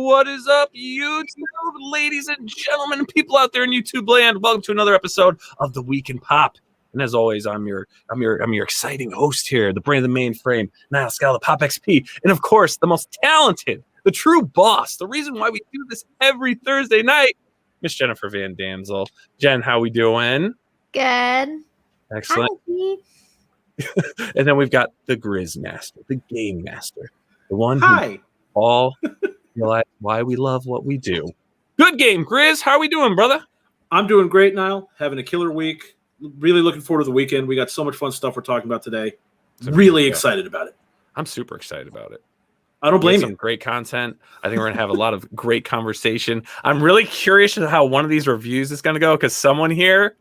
What is up, YouTube, ladies and gentlemen, people out there in YouTube land? Welcome to another episode of The Week in Pop. And as always, I'm your exciting host here, the brain of the mainframe, Nile Scala, POPXP, and of course, the most talented, the true boss, the reason why we do this every Thursday night, Miss Jennifer Van Damsel. Jen, how we doing? Good. Excellent. And then we've got the GRIZZ master, the game master, the one who all realize why we love what we do. Good game, GRIZZ. How are we doing, brother? I'm doing great, Niall. Having a killer week. Really looking forward to the weekend. We got so much fun stuff we're talking about today. Really excited about it. I'm super excited about it. I don't blame you. Some great content. I think we're going to have a lot of great conversation. I'm really curious as to how one of these reviews is going to go because someone here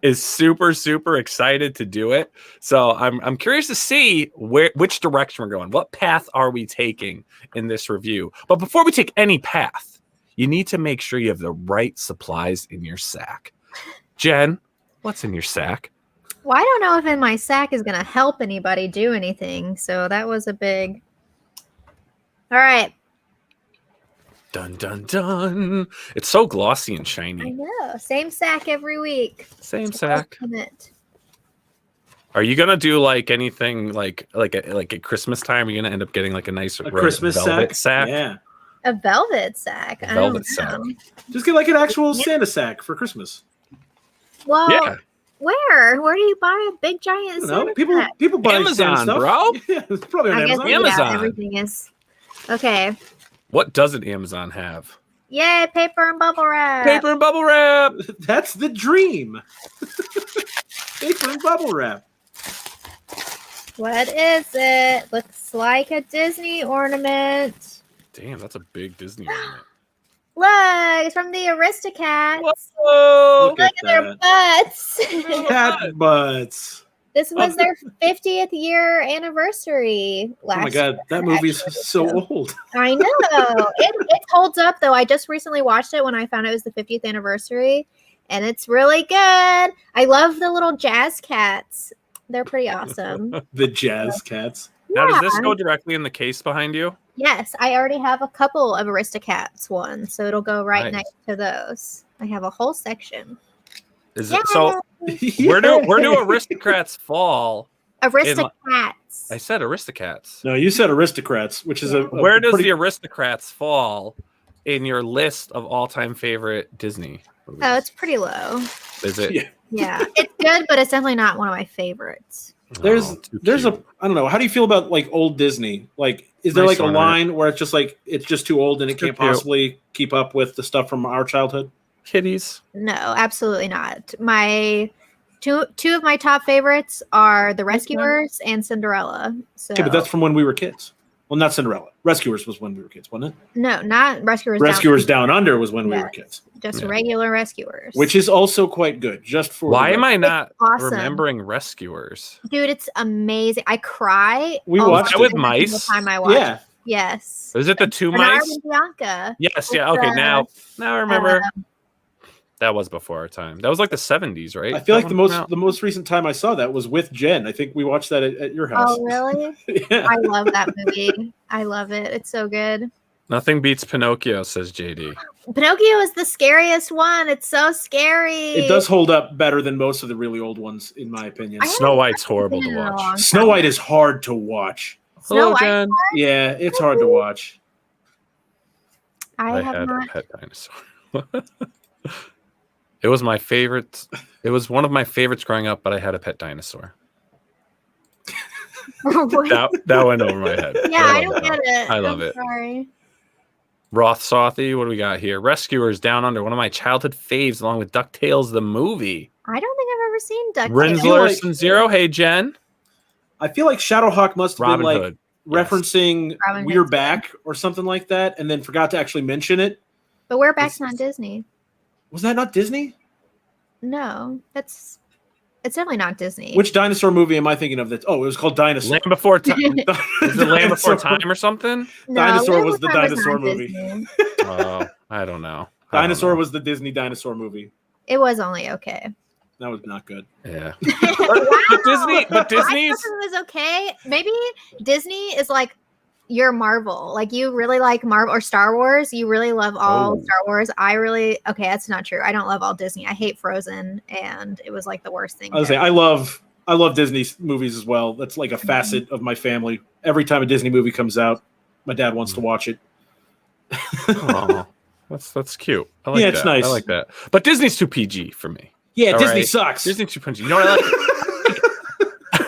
is super, super excited to do it. So I'm curious to see which direction we're going. What path are we taking in this review? But before we take any path, you need to make sure you have the right supplies in your sack. Jen, what's in your sack? Well, I don't know if in my sack is going to help anybody do anything. So that was a big... All right. Dun, dun, dun. It's so glossy and shiny. I know. Same sack every week. Same sack. Are you going to do like anything like at Christmas time? Are you going to end up getting like a nice Christmas sack? Yeah. A velvet sack. A velvet sack. Just get like an actual Santa sack for Christmas. Well, yeah. Where do you buy a big giant Santa sack? People buy Amazon, stuff. bro. Yeah, it's probably on Amazon. Amazon. Everything is. Okay. What doesn't Amazon have? Yay, paper and bubble wrap. Paper and bubble wrap. That's the dream. Paper and bubble wrap. What is it? Looks like a Disney ornament. Damn, that's a big Disney ornament. Look, it's from the Aristocats. Whoa! Look at their butts. Cat butts. This was their 50th year anniversary last year. Oh my god, that movie's so old. I know. It holds up, though. I just recently watched it when I found it was the 50th anniversary, and it's really good. I love the little jazz cats. They're pretty awesome. The jazz cats. Now, does this go directly in the case behind you? Yes, I already have a couple of Aristocats ones, so it'll go right next to those. I have a whole section. Is it so? Where do aristocrats fall? Aristocats. I said aristocats. No, you said aristocrats, which is where does the aristocrats fall in your list of all-time favorite Disney movies? Oh, it's pretty low. Is it? Yeah, it's good, but it's definitely not one of my favorites. There's I don't know. How do you feel about like old Disney? Like, is there like a line where it's just like it's just too old and it can't possibly keep up with the stuff from our childhood? Kitties? No, absolutely not. My two of my top favorites are The Rescuers and Cinderella. So, okay, but that's from when we were kids. Well, not Cinderella. Rescuers was when we were kids, wasn't it? No, not Rescuers. Rescuers Down Under was when we were kids. Just regular Rescuers. Which is also quite good. Just for why am I not remembering Rescuers? Dude, it's amazing. I cry. We watched it with mice. The time I watched. Yeah. Yes. Is it the two Bernard mice? and Bianca. Yes. Yeah. Okay. Now I remember. That was before our time. That was like the 70s, right? I feel like the most recent time I saw that was with Jen. I think we watched that at your house. Oh, really? Yeah. I love that movie. I love it. It's so good. Nothing beats Pinocchio, says JD. Pinocchio is the scariest one. It's so scary. It does hold up better than most of the really old ones, in my opinion. Snow White's horrible to watch. Snow White is hard to watch. Hello, Jen. Yeah, it's hard to watch. I had have not. a pet dinosaur. It was my favorite. It was one of my favorites growing up, but I had a pet dinosaur. that went over my head. Yeah, I don't get it. I love it. Sorry. Roth Sothy, what do we got here? Rescuers Down Under, one of my childhood faves, along with DuckTales the movie. I don't think I've ever seen DuckTales. Rinsler and Zero. Hey, Jen. I feel like Shadowhawk must have been like Hood. referencing We're Back or something like that, and then forgot to actually mention it. But We're Back's not Disney. Was that not Disney? No, it's definitely not Disney. Which dinosaur movie am I thinking of? That it was called Dinosaur. Land Before Time. Is it Land Before Time or something? No, Dinosaur was the dinosaur movie. Oh, I don't know. Dinosaur was the Disney dinosaur movie. It was only okay. That was not good. Yeah. But Disney's it was okay. Maybe Disney is like you're Marvel. Like you really like Marvel or Star Wars. You really love all Star Wars. Okay, that's not true. I don't love all Disney. I hate Frozen, and it was like the worst thing. I was saying I love Disney movies as well. That's like a facet of my family. Every time a Disney movie comes out, my dad wants to watch it. Oh, that's cute. I like it's nice. I like that. But Disney's too PG for me. Yeah, All Disney right? sucks. Disney's too PG. You know what I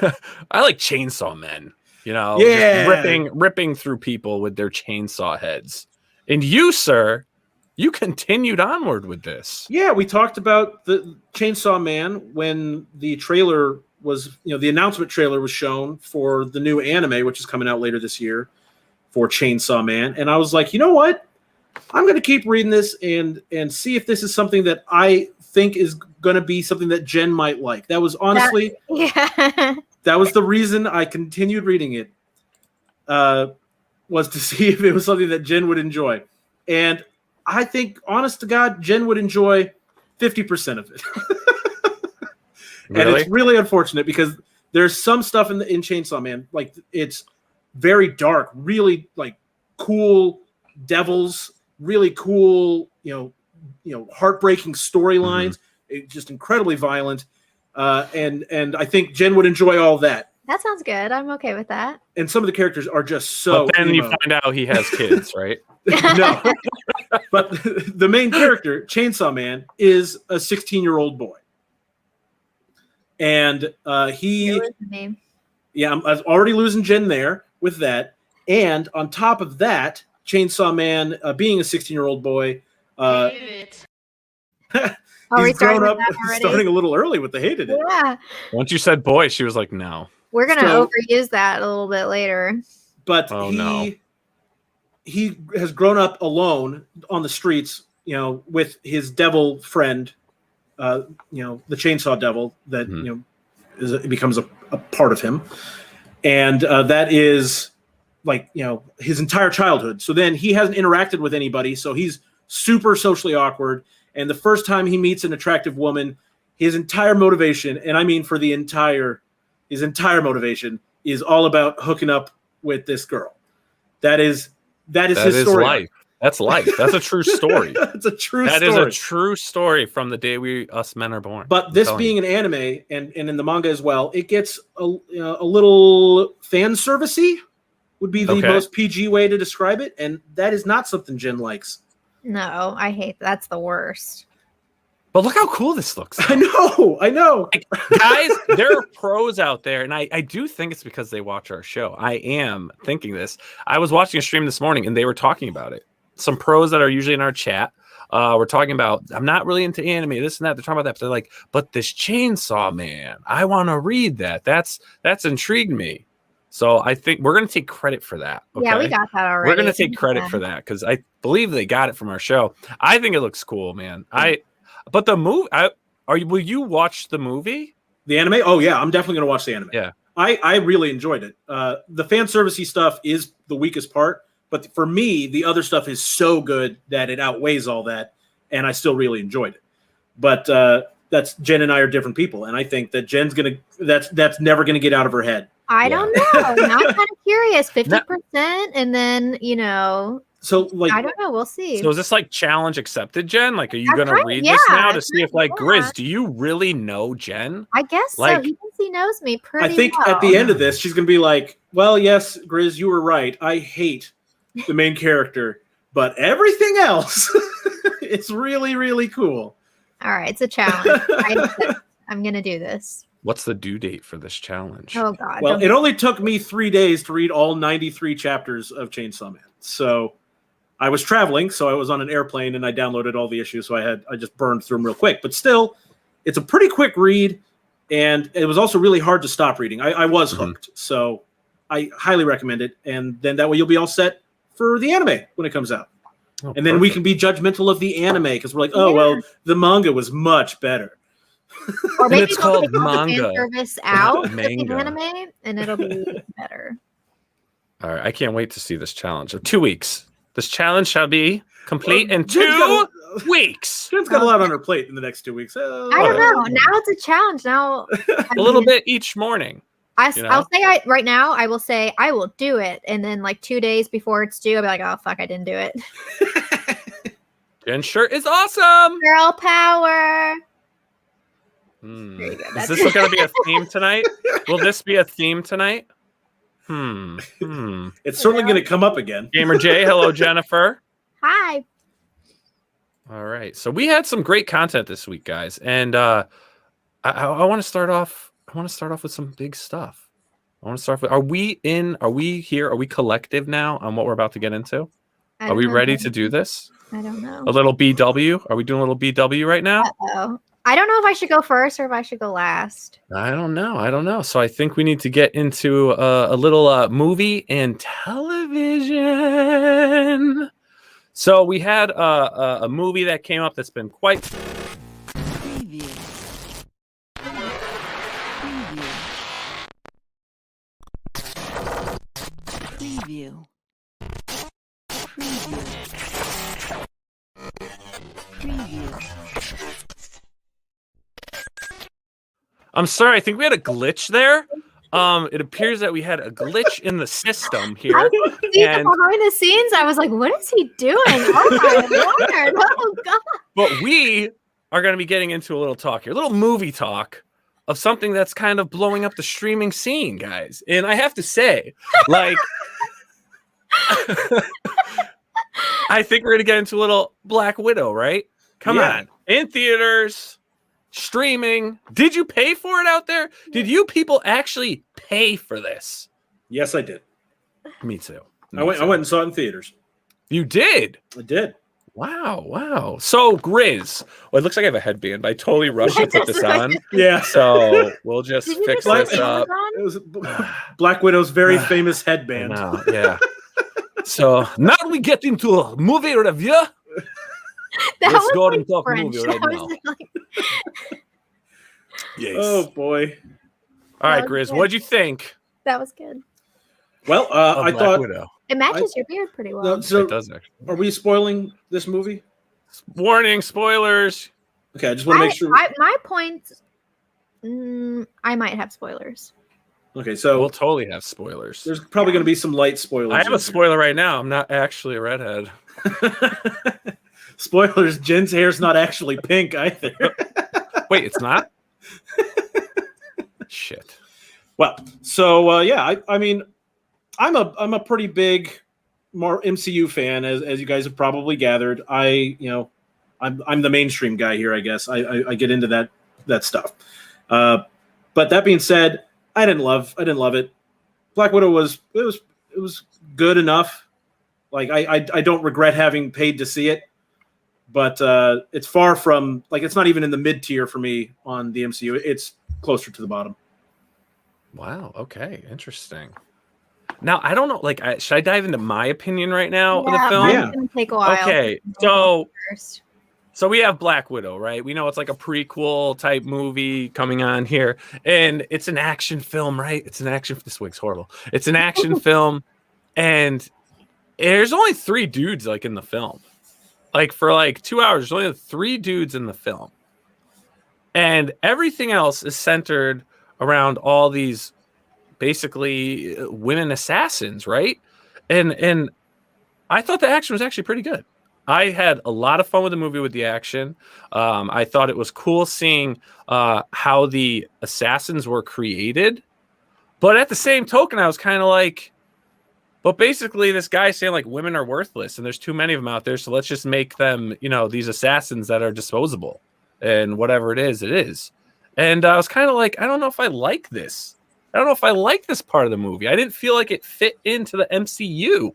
like? I like Chainsaw Men. You know, just ripping through people with their chainsaw heads. And you, sir, you continued onward with this. Yeah, we talked about the Chainsaw Man when the trailer was, the announcement trailer was shown for the new anime, which is coming out later this year for Chainsaw Man. And I was like, you know what? I'm going to keep reading this and see if this is something that I think is going to be something that Jen might like. That was honestly... That was the reason I continued reading it, was to see if it was something that Jen would enjoy. And I think, honest to God, Jen would enjoy 50% of it. Really? And it's really unfortunate because there's some stuff in Chainsaw Man, like it's very dark, really like cool devils, really cool, heartbreaking storylines, just incredibly violent. And I think Jen would enjoy all that. That sounds good. I'm okay with that. And some of the characters are just so. But then you find out he has kids, right? No. But the main character, Chainsaw Man, is a 16-year-old boy. And he. Yeah, I'm already losing Jen there with that. And on top of that, Chainsaw Man being a 16-year-old boy. He's grown up starting a little early with the hated it. Yeah. Once you said boy, she was like, no. We're going to overuse that a little bit later. But he has grown up alone on the streets, with his devil friend, the chainsaw devil that, it becomes a part of him. And that is like, his entire childhood. So then he hasn't interacted with anybody. So he's super socially awkward. And the first time he meets an attractive woman, his entire motivation, and I mean for his entire motivation is all about hooking up with this girl. That is his story. Life. That's life. That's a true story. It's a true story. That is a true story from the day us men are born. But this being an anime and in the manga as well, it gets a little fan servicey would be the most PG way to describe it. And that is not something Jen likes. No, I hate that's the worst. But look how cool this looks. I know. Like, guys, there are pros out there, and I do think it's because they watch our show. I am thinking this. I was watching a stream this morning, and they were talking about it. Some pros that are usually in our chat were talking about, I'm not really into anime, this and that. They're talking about that. But they're like, but this Chainsaw Man, I want to read that. That's intrigued me. So I think we're going to take credit for that. Okay? Yeah, we got that already. We're going to take credit for that because I believe they got it from our show. I think it looks cool, man. But the movie, will you watch the movie? The anime? Oh yeah, I'm definitely going to watch the anime. Yeah, I really enjoyed it. The fan servicey stuff is the weakest part, but for me, the other stuff is so good that it outweighs all that, and I still really enjoyed it. But that's Jen and I are different people, and I think that Jen's that's never gonna get out of her head. I don't know. Now I'm kind of curious. 50%, and then So like I don't know. We'll see. So is this like challenge accepted, Jen? Like, are you going to read this now to see if like GRIZZ? Do you really know Jen? I guess so. He thinks he knows me pretty. I think well. At the end of this, she's going to be like, "Well, yes, GRIZZ, you were right. I hate the main character, but everything else, it's really, really cool." All right, it's a challenge. I'm going to do this. What's the due date for this challenge? Oh God! Well, it only took me 3 days to read all 93 chapters of Chainsaw Man. So I was traveling, so I was on an airplane and I downloaded all the issues. So I just burned through them real quick. But still, it's a pretty quick read, and it was also really hard to stop reading. I was hooked, so I highly recommend it. And then that way you'll be all set for the anime when it comes out. Oh, and then we can be judgmental of the anime because we're like, well, the manga was much better. Or maybe it's called manga. Fan service out the anime, and it'll be better. All right, I can't wait to see this challenge. 2 weeks. This challenge shall be complete in 2 weeks. Jen's got a lot on her plate in the next 2 weeks. I don't know. Now it's a challenge. Now a little bit each morning. I'll say right now, I will say I will do it. And then like 2 days before it's due, I'll be like, oh, fuck, I didn't do it. Jen shirt is awesome. Girl power. Is this going to be a theme tonight? Will this be a theme tonight? It's certainly going to come up again. Gamer J, hello, Jennifer. Hi. All right. So we had some great content this week, guys. And I want to start off. I want to start off with some big stuff. I want to start with, are we here? Are we collective now on what we're about to get into? Are we ready to do this? I don't know. A little BW? Are we doing a little BW right now? Uh-oh. I don't know if I should go first or if I should go last. I don't know. So I think we need to get into a little movie and television. So we had a movie that came up that's been quite... Preview. I'm sorry, I think we had a glitch there. It appears that we had a glitch in the system here. I didn't see the behind the scenes. I was like, what is he doing? Oh my lord! Oh god! But we are going to be getting into a little talk here, a little movie talk of something that's kind of blowing up the streaming scene, guys. And I have to say, like, I think we're going to get into a little Black Widow, right? Come on, in theaters. Streaming. Did you pay for it out there? Did you people actually pay for this? Yes, I did. Me too. I went and saw it in theaters. You did? I did. Wow. So GRIZZ. Well, it looks like I have a headband, but I totally rushed to put this on. Yeah. So we'll just fix this up. It was Black Widow's very famous headband. Yeah. So now we get into a movie review. Let's go and talk French. movie right now. Yes. Oh boy! All right, GRIZZ, what'd you think? That was good. Well, I thought Widow. It matches your beard pretty well. So it does actually. Are we spoiling this movie? Warning, spoilers. Okay, I just want to make sure. My points. I might have spoilers. Okay, so we'll totally have spoilers. There's probably going to be some light spoilers. I have a spoiler right now. I'm not actually a redhead. Spoilers, Jen's hair's not actually pink either. Wait, it's not? Shit. Well, so I mean, I'm a pretty big more MCU fan, as you guys have probably gathered. I'm the mainstream guy here, I guess. I get into that stuff. But that being said, I didn't love it. Black Widow was good enough. Like I don't regret having paid to see it. But it's far from, like, it's not even in the mid tier for me on the MCU. It's closer to the bottom. Wow. Okay. Interesting. Now, I don't know. Like, should I dive into my opinion right now of the film? Yeah, it's gonna take a while. Okay. So we have Black Widow, right? We know it's like a prequel type movie coming on here, and it's an action film, right? It's an action. This wig's horrible. It's an action film, and there's only 3 dudes like in the film. Like for like 2 hours, there's only 3 dudes in the film. And everything else is centered around all these basically women assassins, right? And I thought the action was actually pretty good. I had a lot of fun with the movie with the action. I thought it was cool seeing how the assassins were created. But at the same token, I was kind of like, but basically, this guy's saying like women are worthless and there's too many of them out there. So let's just make them, these assassins that are disposable and whatever it is, it is. And I was kind of like, I don't know if I like this. I don't know if I like this part of the movie. I didn't feel like it fit into the MCU.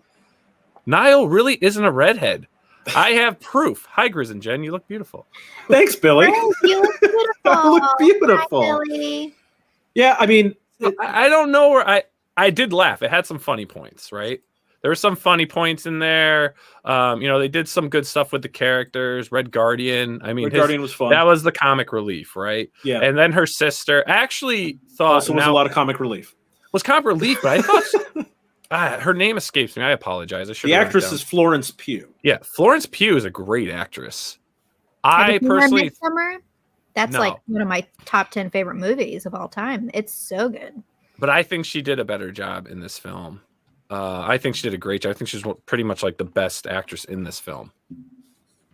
Nile really isn't a redhead. I have proof. Hi, GRIZZ and Jen. You look beautiful. Thanks, Billy. Oh, you look beautiful. I look beautiful. Hi, Billy. Yeah, I mean, I don't know where I did laugh. It had some funny points, right? There were some funny points in there. They did some good stuff with the characters. Red Guardian. I mean, Guardian was fun. That was the comic relief, right? Yeah. And then her sister. I actually thought also was a lot of comic relief. Was comic relief, but I thought her name escapes me. I apologize. I should. The actress is Florence Pugh. Yeah, Florence Pugh is a great actress. I personally. Midsummer? That's like one of my top 10 favorite movies of all time. It's so good. But I think she did a better job in this film. I think she did a great job. I think she's pretty much like the best actress in this film.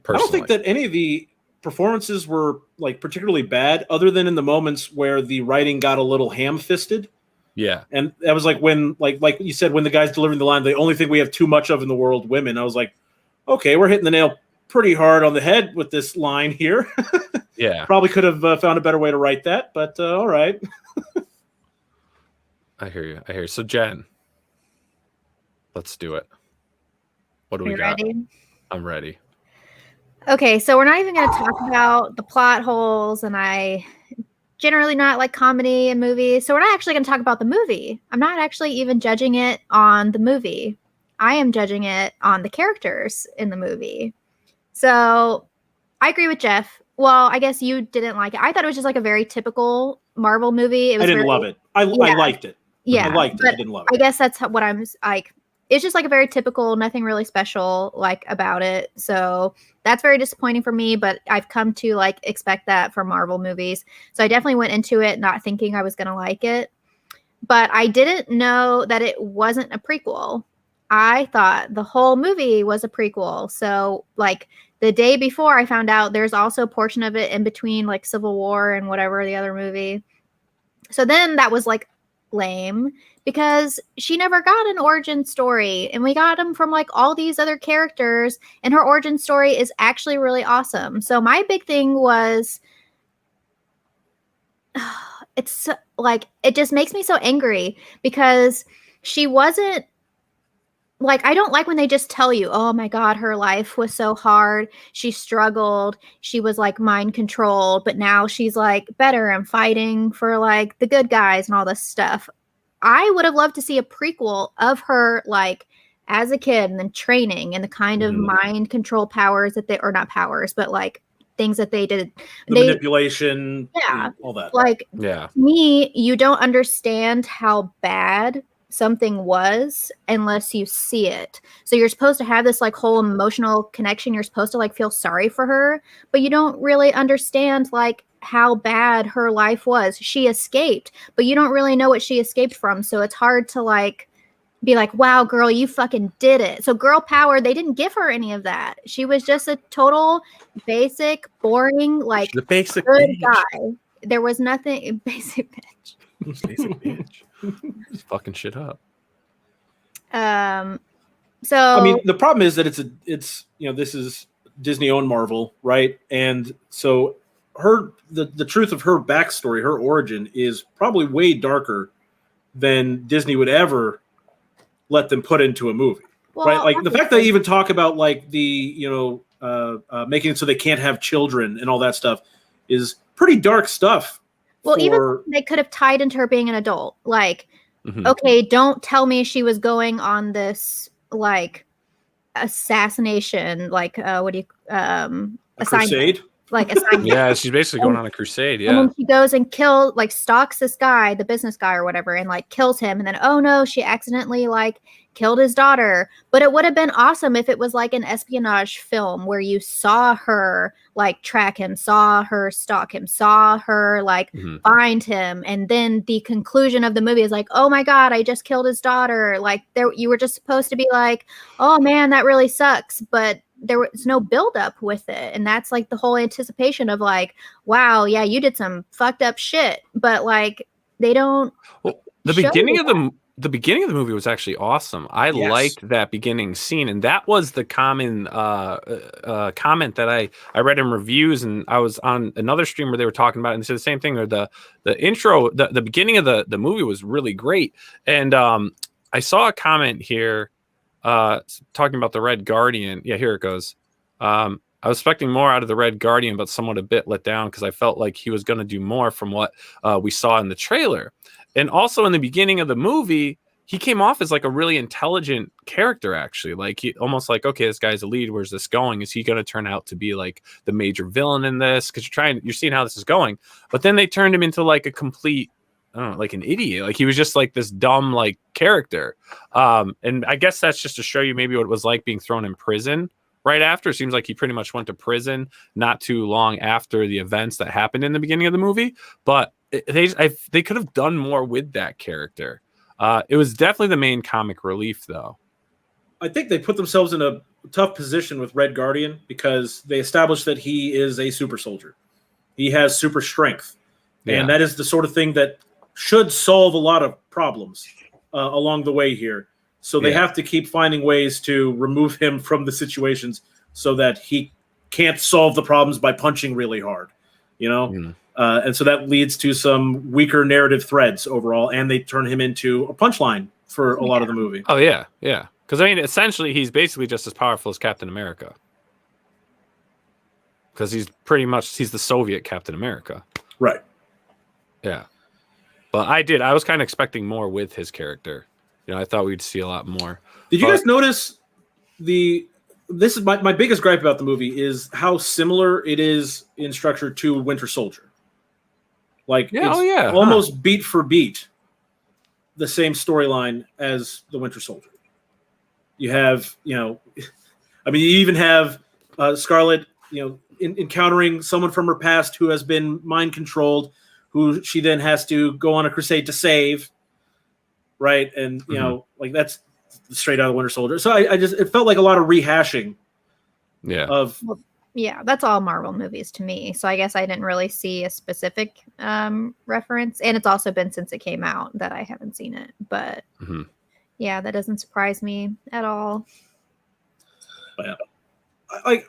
Personally. I don't think that any of the performances were like particularly bad, other than in the moments where the writing got a little ham-fisted. Yeah, and that was like when, like you said, when the guy's delivering the line, the only thing we have too much of in the world, women. I was like, okay, we're hitting the nail pretty hard on the head with this line here. Yeah, probably could have found a better way to write that, but all right. I hear you. So Jen, let's do it. What do we got? Ready? I'm ready. Okay, so we're not even going to talk about the plot holes, and I generally not like comedy in movies, so we're not actually going to talk about the movie. I'm not actually even judging it on the movie. I am judging it on the characters in the movie. So I agree with Jeff. Well, I guess you didn't like it. I thought it was just like a very typical Marvel movie. I didn't love it. I liked it. Yeah, I liked it. I didn't love it. I guess that's what I'm like. It's just like a very typical, nothing really special like about it. So that's very disappointing for me, but I've come to like expect that for Marvel movies. So I definitely went into it not thinking I was going to like it. But I didn't know that it wasn't a prequel. I thought the whole movie was a prequel. So like the day before I found out there's also a portion of it in between like Civil War and whatever the other movie. So then that was like lame because she never got an origin story, and we got them from like all these other characters, and her origin story is actually really awesome. So my big thing was it's like it just makes me so angry because she wasn't like, I don't like when they just tell you, oh my God, her life was so hard. She struggled. She was like mind controlled, but now she's like better and fighting for like the good guys and all this stuff. I would have loved to see a prequel of her like as a kid and then training and the kind of mind control powers that they, or not powers, but like things that they did. Manipulation. Yeah. All that. Like, yeah. To me, you don't understand how bad something was unless you see it. So you're supposed to have this like whole emotional connection. You're supposed to like feel sorry for her, but you don't really understand like how bad her life was. She escaped, but you don't really know what she escaped from. So it's hard to like be like, wow, girl, you fucking did it. So girl power, they didn't give her any of that. She was just a total basic, boring, like the basic good bitch. guy. There was nothing basic bitch. Basic bitch. Just fucking shit up. So I mean, the problem is that it's you know, this is Disney owned Marvel, right? And so the truth of her backstory, her origin, is probably way darker than Disney would ever let them put into a movie, right? Like the fact that they even talk about like the, you know, making it so they can't have children and all that stuff is pretty dark stuff. Well, even they could have tied into her being an adult. Like, Mm-hmm. okay, don't tell me she was going on this like assassination, like what do you a crusade? Like assignment. Yeah, she's basically going on a crusade. Yeah. And then she goes and stalks this guy, the business guy or whatever, and like kills him. And then, oh no, she accidentally like killed his daughter. But it would have been awesome if it was like an espionage film where you saw her like track him, saw her stalk him, saw her like find him. And then the conclusion of the movie is like, oh my God, I just killed his daughter. Like you were just supposed to be like, oh man, that really sucks. But there was no buildup with it. And that's like the whole anticipation of like, wow, yeah, you did some fucked up shit. But like they don't. Well, the beginning of the movie was actually awesome. I liked that beginning scene, and that was the common comment that I read in reviews, and I was on another stream where they were talking about it and said the same thing. Or the intro, the beginning of the movie was really great, and I saw a comment here talking about the Red Guardian. Yeah, here it goes. I was expecting more out of the Red Guardian, but somewhat a bit let down because I felt like he was going to do more from what we saw in the trailer. And also in the beginning of the movie, he came off as like a really intelligent character, actually. Like he almost like, okay, this guy's a lead. Where's this going? Is he going to turn out to be like the major villain in this? Because you're seeing how this is going. But then they turned him into like a complete, I don't know, like an idiot. Like he was just like this dumb like character. And I guess that's just to show you maybe what it was like being thrown in prison right after. It seems like he pretty much went to prison not too long after the events that happened in the beginning of the movie. But they could have done more with that character. It was definitely the main comic relief, though. I think they put themselves in a tough position with Red Guardian because they established that he is a super soldier. He has super strength. Yeah. And that is the sort of thing that should solve a lot of problems along the way here. So they have to keep finding ways to remove him from the situations so that he can't solve the problems by punching really hard, you know? Mm. And so that leads to some weaker narrative threads overall, and they turn him into a punchline for a lot of the movie. Oh, yeah, yeah. Because, I mean, essentially, he's basically just as powerful as Captain America. Because he's the Soviet Captain America. Right. Yeah. But I was kind of expecting more with his character. You know, I thought we'd see a lot more. Did you guys notice this is my biggest gripe about the movie is how similar it is in structure to Winter Soldier. Like, almost beat for beat the same storyline as the Winter Soldier. You have, I mean, you even have Scarlet, encountering someone from her past who has been mind controlled, who she then has to go on a crusade to save. Right. And, like that's straight out of Winter Soldier. So it felt like a lot of rehashing. Yeah. Yeah, that's all Marvel movies to me. So I guess I didn't really see a specific reference. And it's also been since it came out that I haven't seen it. But yeah, that doesn't surprise me at all. Yeah.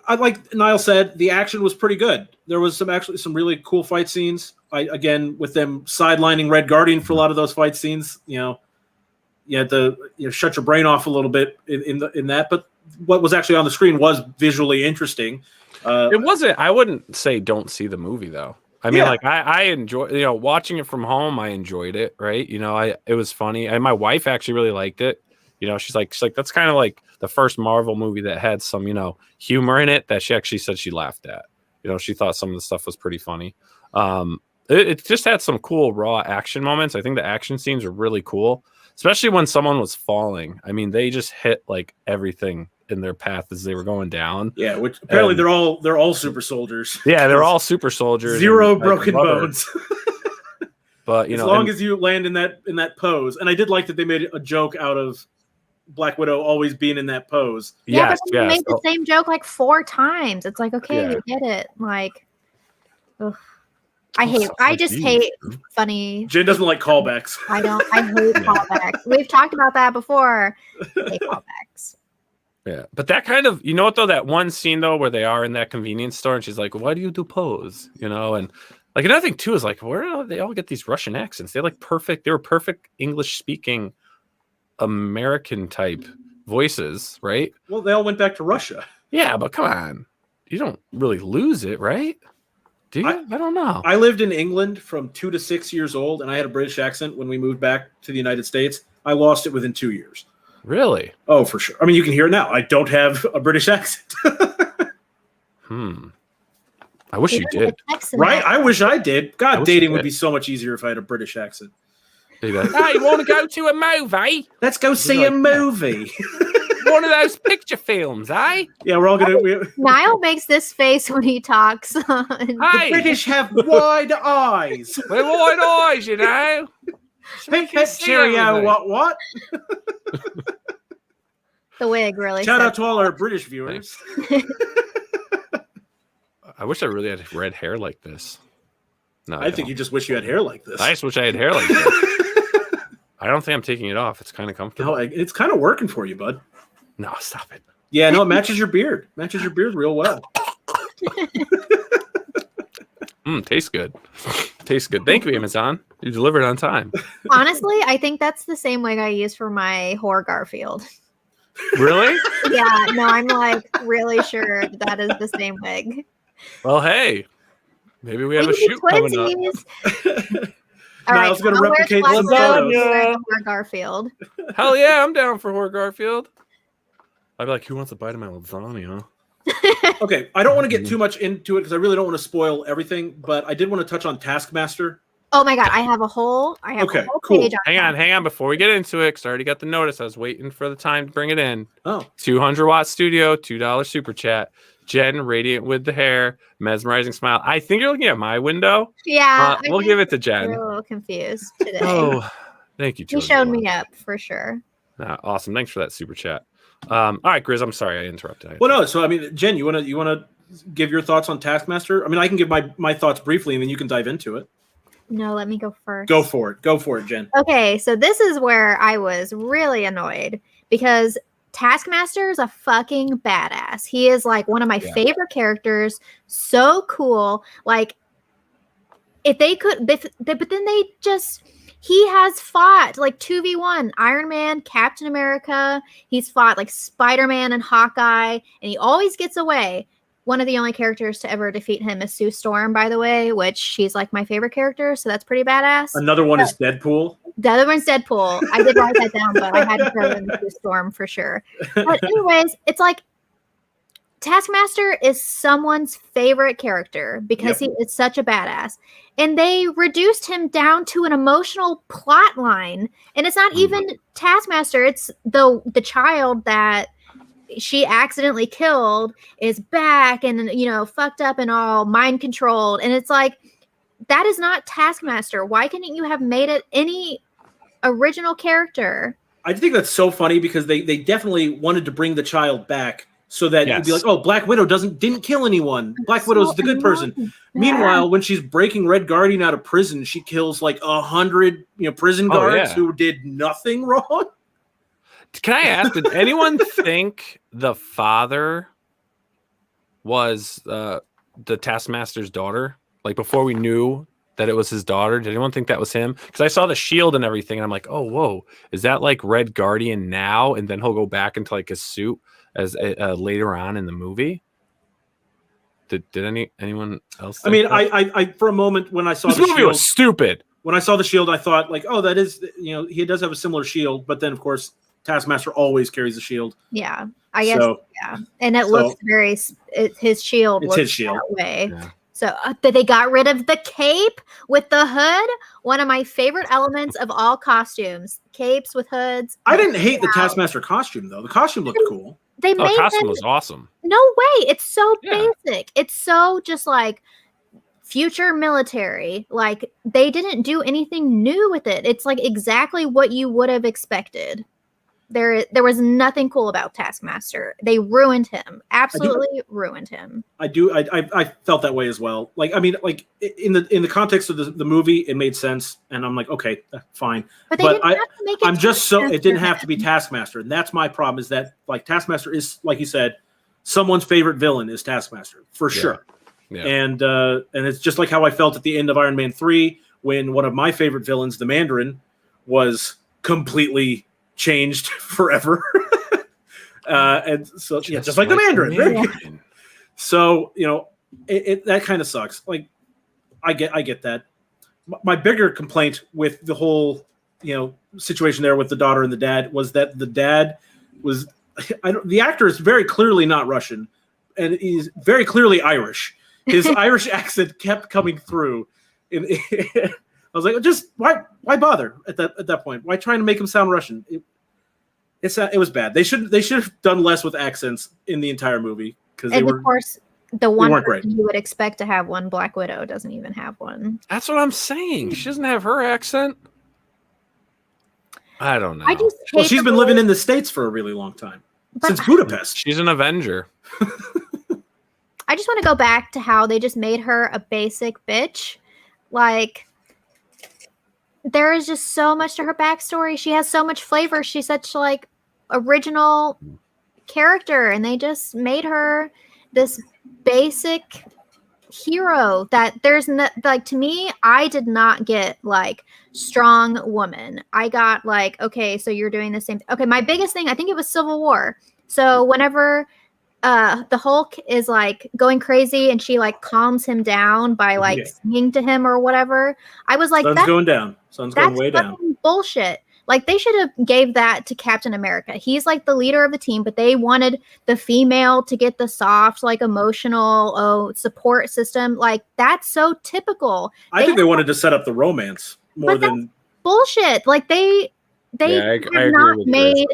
Like Nile said, the action was pretty good. There was some really cool fight scenes. Again, with them sidelining Red Guardian for a lot of those fight scenes, you had to shut your brain off a little bit in that. But what was actually on the screen was visually interesting. It wasn't. I wouldn't say don't see the movie though. I mean, like I enjoy watching it from home. I enjoyed it. Right. It was funny. And my wife actually really liked it. She's like that's kind of like the first Marvel movie that had some humor in it that she actually said she laughed at. She thought some of the stuff was pretty funny. It just had some cool raw action moments. I think the action scenes were really cool, especially when someone was falling. I mean, they just hit like everything in their path as they were going down. Yeah, which apparently they're all super soldiers. Yeah, they're all super soldiers. Zero broken bones. But as long as you land in that pose, and I did like that they made a joke out of Black Widow always being in that pose. Yeah, but they made the same joke like 4 times. It's like, okay, we get it. Like, ugh. I just hate funny. Jen doesn't like callbacks. I hate callbacks. We've talked about that before. I hate callbacks. Yeah, but that kind of, what though, that one scene though where they are in that convenience store and she's like, why do you do pose? And like another thing too is like, where do they all get these Russian accents? They were perfect English speaking American type voices, right? Well, they all went back to Russia. Yeah, but come on. You don't really lose it, right? Do you? I don't know. I lived in England from 2 to 6 years old, and I had a British accent when we moved back to the United States. I lost it within 2 years. Really? Oh, for sure. I mean, you can hear it now. I don't have a British accent. I wish you did. Right? I wish I did. God, dating would be so much easier if I had a British accent. Hey, you want to go to a movie? Let's go see a movie. One of those picture films, eh? Yeah, we're all gonna. Niall makes this face when he talks. The British have wide eyes. They're wide eyes, Pink head cheerio. What? The wig really. Shout out to all our British viewers. I wish I really had red hair like this. No, I think you just wish you had hair like this. I just wish I had hair like this. I don't think I'm taking it off. It's kind of comfortable. No, it's kind of working for you, bud. No, stop it. Yeah, no, it matches your beard. Matches your beard real well. Tastes good. Tastes good. Thank you, Amazon. You delivered on time. Honestly, I think that's the same wig I use for my whore Garfield. Really? Yeah, no, I'm like really sure that is the same wig. Well, hey, maybe we have a shoot coming up. All right, I was going to replicate some photos. Whore Garfield. Hell yeah, I'm down for whore Garfield. I'd be like, who wants a bite of my lasagna? Okay, I don't want to get too much into it because I really don't want to spoil everything, but I did want to touch on Taskmaster. Oh my god, I have a whole page on Hang on. Before we get into it, because I already got the notice. I was waiting for the time to bring it in. Oh. 200-watt studio, $2 super chat. Jen, radiant with the hair, mesmerizing smile. I think you're looking at my window. Yeah, We'll give it to Jen. I'm a little confused today. Oh, thank you, He Georgia. showed me up for sure. Awesome. Thanks for that super chat. All right, Grizz, I'm sorry I interrupted. Well, no. So I mean, Jen, you wanna give your thoughts on Taskmaster? I mean, I can give my thoughts briefly, and then you can dive into it. No, let me go first. Go for it, Jen. Okay, so this is where I was really annoyed because Taskmaster is a fucking badass. He is like one of my favorite characters. So cool. Like, if they could, but then he has fought like 2v1 Iron Man, Captain America. He's fought like Spider-Man and Hawkeye, and he always gets away. One of the only characters to ever defeat him is Sue Storm, by the way, which she's like my favorite character, so that's pretty badass. Another one is Deadpool. The other one's Deadpool. I did write that down, but I had to throw in Sue Storm for sure. But anyways, it's like Taskmaster is someone's favorite character because he is such a badass. And they reduced him down to an emotional plot line. And it's not even Taskmaster. It's the child that she accidentally killed is back and, fucked up and all mind controlled. And it's like, that is not Taskmaster. Why couldn't you have made it any original character? I think that's so funny because they definitely wanted to bring the child back so that it'd be like, oh, Black Widow didn't kill anyone. Black Widow's the good person. Yeah. Meanwhile, when she's breaking Red Guardian out of prison, she kills like 100 prison guards who did nothing wrong. Can I ask, did anyone think the father was the Taskmaster's daughter? Like before we knew that it was his daughter, did anyone think that was him? Because I saw the shield and everything, and I'm like, oh, whoa, is that like Red Guardian now? And then he'll go back into like his suit as later on in the movie. Did anyone else? I mean, I for a moment when I saw this the movie shield, was stupid. When I saw the shield, I thought like, oh, that is he does have a similar shield, but then of course Taskmaster always carries a shield. Yeah, I guess. Yeah, and it looks very. His shield. It's his shield that way. Yeah. So they got rid of the cape with the hood. One of my favorite elements of all costumes: capes with hoods. I didn't hate the Taskmaster costume though. The costume looked cool. They made the costume was awesome. No way! It's so basic. It's so just like future military. Like they didn't do anything new with it. It's like exactly what you would have expected. There was nothing cool about Taskmaster. They ruined him. Absolutely ruined him. I felt that way as well. Like, I mean, like in the context of the movie, it made sense, and I'm like, okay, fine. But didn't have to make it. I'm just so it didn't have to be Taskmaster, and that's my problem. Is that like Taskmaster is, like you said, someone's favorite villain is Taskmaster for sure. Yeah. And it's just like how I felt at the end of Iron Man 3 when one of my favorite villains, the Mandarin, was completely changed forever. And so just like the Mandarin. So that kind of sucks. Like I get that. My bigger complaint with the whole situation there with the daughter and the dad was that the dad was the actor is very clearly not Russian, and he's very clearly Irish. His Irish accent kept coming through. I was like, just why bother at that point? Why trying to make him sound Russian? It was bad. They should have done less with accents in the entire movie because they were, of course, the one person you would expect to have one. Black Widow doesn't even have one. That's what I'm saying. She doesn't have her accent. I don't know. She's been living in the States for a really long time, since Budapest. She's an Avenger. I just want to go back to how they just made her a basic bitch. Like, there is just so much to her backstory. She has so much flavor. She's such like original character, and they just made her this basic hero that there's like, to me, I did not get like strong woman. I got like, okay, so you're doing the same. Okay, my biggest thing, I think it was Civil War. So whenever the Hulk is like going crazy and she like calms him down by like singing to him or whatever, I was like, sun's going down. Sun's going way down. Bullshit. Like they should have gave that to Captain America. He's like the leader of the team, but they wanted the female to get the soft, like emotional support system. Like that's so typical. I think they wanted to set up the romance more than bullshit. Like they I agree with made,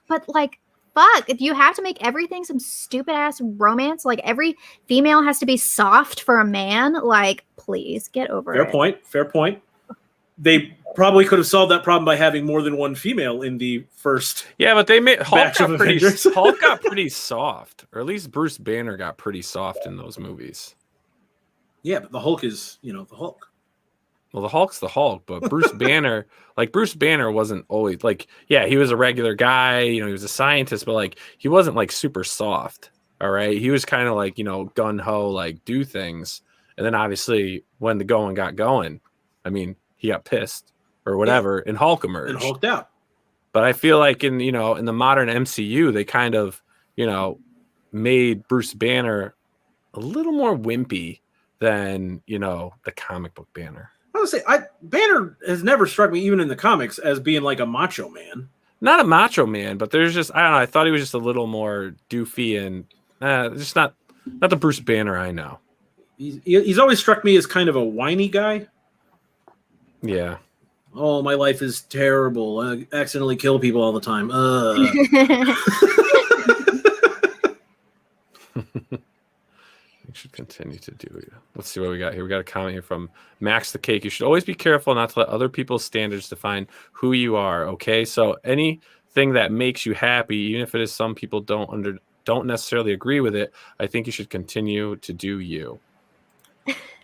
but like fuck? Do you have to make everything some stupid ass romance? Like every female has to be soft for a man? Like, please get over it. Fair point. They probably could have solved that problem by having more than one female in the first. Yeah, but they made Hulk batch of Avengers. Hulk got pretty soft, or at least Bruce Banner got pretty soft in those movies. Yeah, but the Hulk is, the Hulk. Well, the Hulk's the Hulk, but Bruce Banner, Bruce Banner wasn't always he was a regular guy, he was a scientist, but he wasn't super soft. All right. He was kind of gun ho, do things. And then obviously when the going got going, I mean, he got pissed or whatever, and Hulk emerged. And Hulked out. But I feel like in the modern MCU, they kind of, made Bruce Banner a little more wimpy than, the comic book Banner. I would say Banner has never struck me, even in the comics, as being like a macho man. Not a macho man, but there's just, I don't know, I thought he was just a little more doofy and just not the Bruce Banner I know. He's always struck me as kind of a whiny guy. Yeah. Oh, my life is terrible. I accidentally kill people all the time. We should continue to do it. Let's see what we got here. We got a comment here from Max the Cake. You should always be careful not to let other people's standards define who you are. Okay, so anything that makes you happy, even if it is some people don't necessarily agree with it, I think you should continue to do you.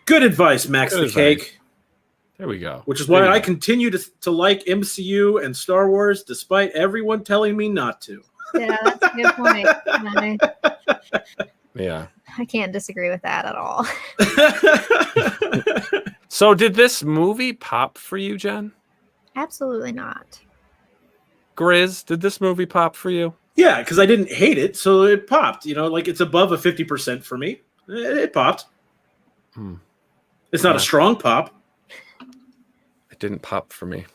Good advice, Max the Cake. There we go. Which is why I continue to like MCU and Star Wars, despite everyone telling me not to. Yeah, that's a good point. Yeah. I can't disagree with that at all. So did this movie pop for you, Jen? Absolutely not. GRIZZ, did this movie pop for you? Yeah, because I didn't hate it, so it popped. It's above a 50% for me. It popped. It's not a strong pop. It didn't pop for me.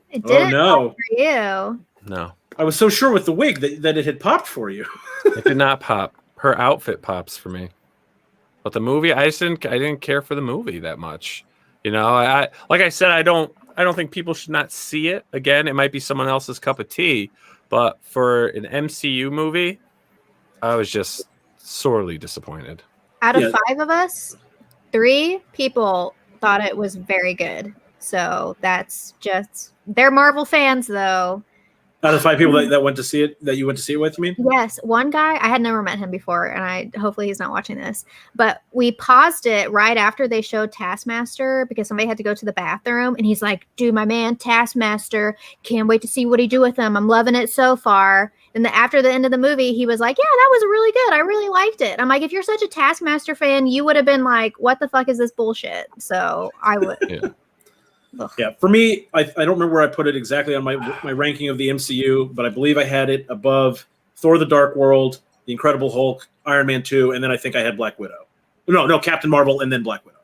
It didn't pop for you. No. I was so sure with the wig that it had popped for you. It did not pop. Her outfit pops for me, but the movie, I didn't care for the movie that much. Like I said, I don't think people should not see it. Again, it might be someone else's cup of tea, but for an MCU movie, I was just sorely disappointed. Out of 5 of us, 3 people thought it was very good. So that's just, they're Marvel fans though. Out of 5 people that went to see it, that you went to see it with, you mean? Yes. One guy, I had never met him before, and hopefully he's not watching this, but we paused it right after they showed Taskmaster because somebody had to go to the bathroom, and he's like, dude, my man, Taskmaster, can't wait to see what he do with him. I'm loving it so far. And after the end of the movie, he was like, yeah, that was really good. I really liked it. I'm like, if you're such a Taskmaster fan, you would have been like, what the fuck is this bullshit? So I would. Yeah. Yeah, for me, I don't remember where I put it exactly on my ranking of the MCU, but I believe I had it above Thor: The Dark World, The Incredible Hulk, Iron Man 2, and then I think I had Black Widow. No, Captain Marvel, and then Black Widow.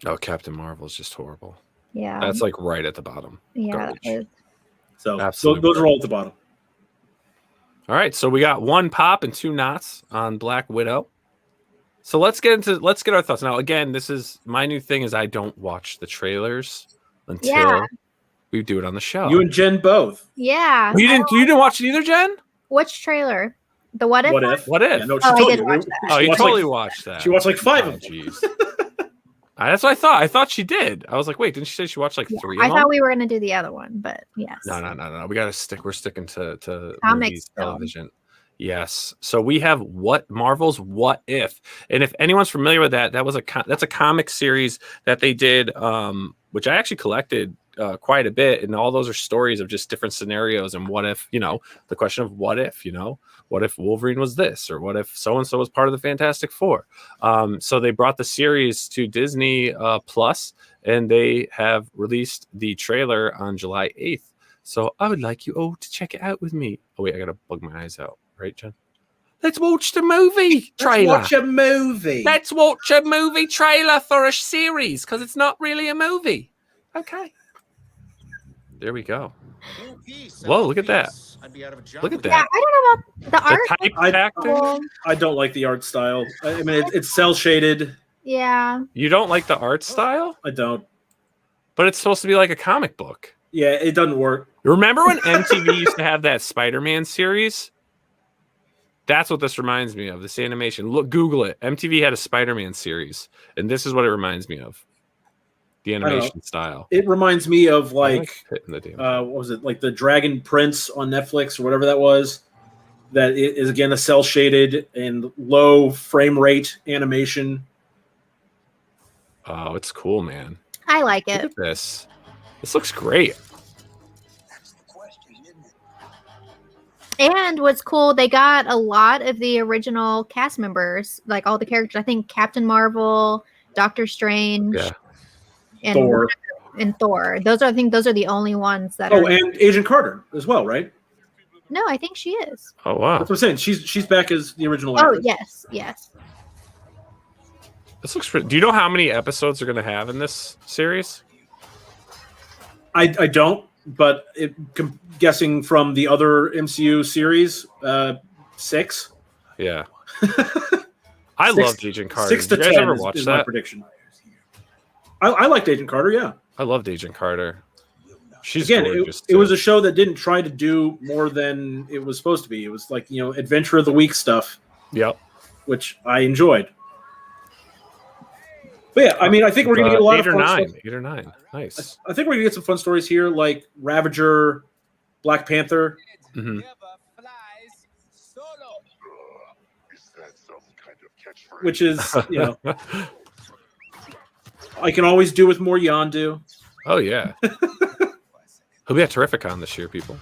Oh, Captain Marvel is just horrible. Yeah. That's right at the bottom. Yeah. So absolutely those are all at the bottom. All right, so we got 1 pop and 2 knots on Black Widow. So let's get our thoughts. Now, again, this is my new thing is I don't watch the trailers until we do it on the show. You and Jen both. Yeah. You didn't watch it either, Jen? Which trailer? The What If? What If? What If? Yeah, no, I did watch that. Oh, you totally watched that. She watched 5 of them. Jeez. That's what I thought. I thought she did. I was like, wait, didn't she say she watched 3 of them? I thought we were going to do the other one, but yes. No. We got to we're sticking to comics movies, television. Yes. So we have Marvel's What If. And if anyone's familiar with that, that's a comic series that they did, which I actually collected quite a bit. And all those are stories of just different scenarios. And what if, the question of what if, what if Wolverine was this? Or what if so-and-so was part of the Fantastic Four? So they brought the series to Disney Plus, and they have released the trailer on July 8th. So I would like you all to check it out with me. Oh, wait, I got to bug my eyes out. Right, Jen? Let's watch the movie trailer. Let's watch a movie. Let's watch a movie trailer for a series because it's not really a movie. Okay. There we go. Whoa, look at that. Look at that. Yeah, I don't know about the art. I don't like the art style. I mean, it's cell shaded. Yeah. You don't like the art style? I don't. But it's supposed to be like a comic book. Yeah, it doesn't work. Remember when MTV used to have that Spider-Man series? That's what this reminds me of. This animation. Look, Google it. MTV had a Spider-Man series, and this is what it reminds me of. The animation style. It reminds me of what was it, like the Dragon Prince on Netflix or whatever that was. That it is again a cell shaded and low frame rate animation. Oh, it's cool, man. I like it. Look at this. This looks great. And what's cool, they got a lot of the original cast members, like all the characters. I think Captain Marvel, Doctor Strange, and Thor. I think those are the only ones that are. Oh, and Agent Carter as well, right? No, I think she is. Oh wow. That's what I'm saying. She's back as the original. Oh actress. yes. This looks pretty. Do you know how many episodes they're going to have in this series? I don't, but guessing from the other MCU series, 6. Yeah. I loved Agent Carter. 6 to Did you guys 10 ever watch is that? my prediction. I liked Agent Carter, yeah. I loved Agent Carter. She's Again, gorgeous. it was a show that didn't try to do more than it was supposed to be. It was like, Adventure of the Week stuff. Yep. Which I enjoyed. But yeah, I mean, I think we're going to get a lot of fun stuff. 8 or 9. Nice. I think we're going to get some fun stories here, like Ravager, Black Panther. Mm-hmm. Which is, I can always do with more Yondu. Oh, yeah. He'll be at Terrificon this year, people.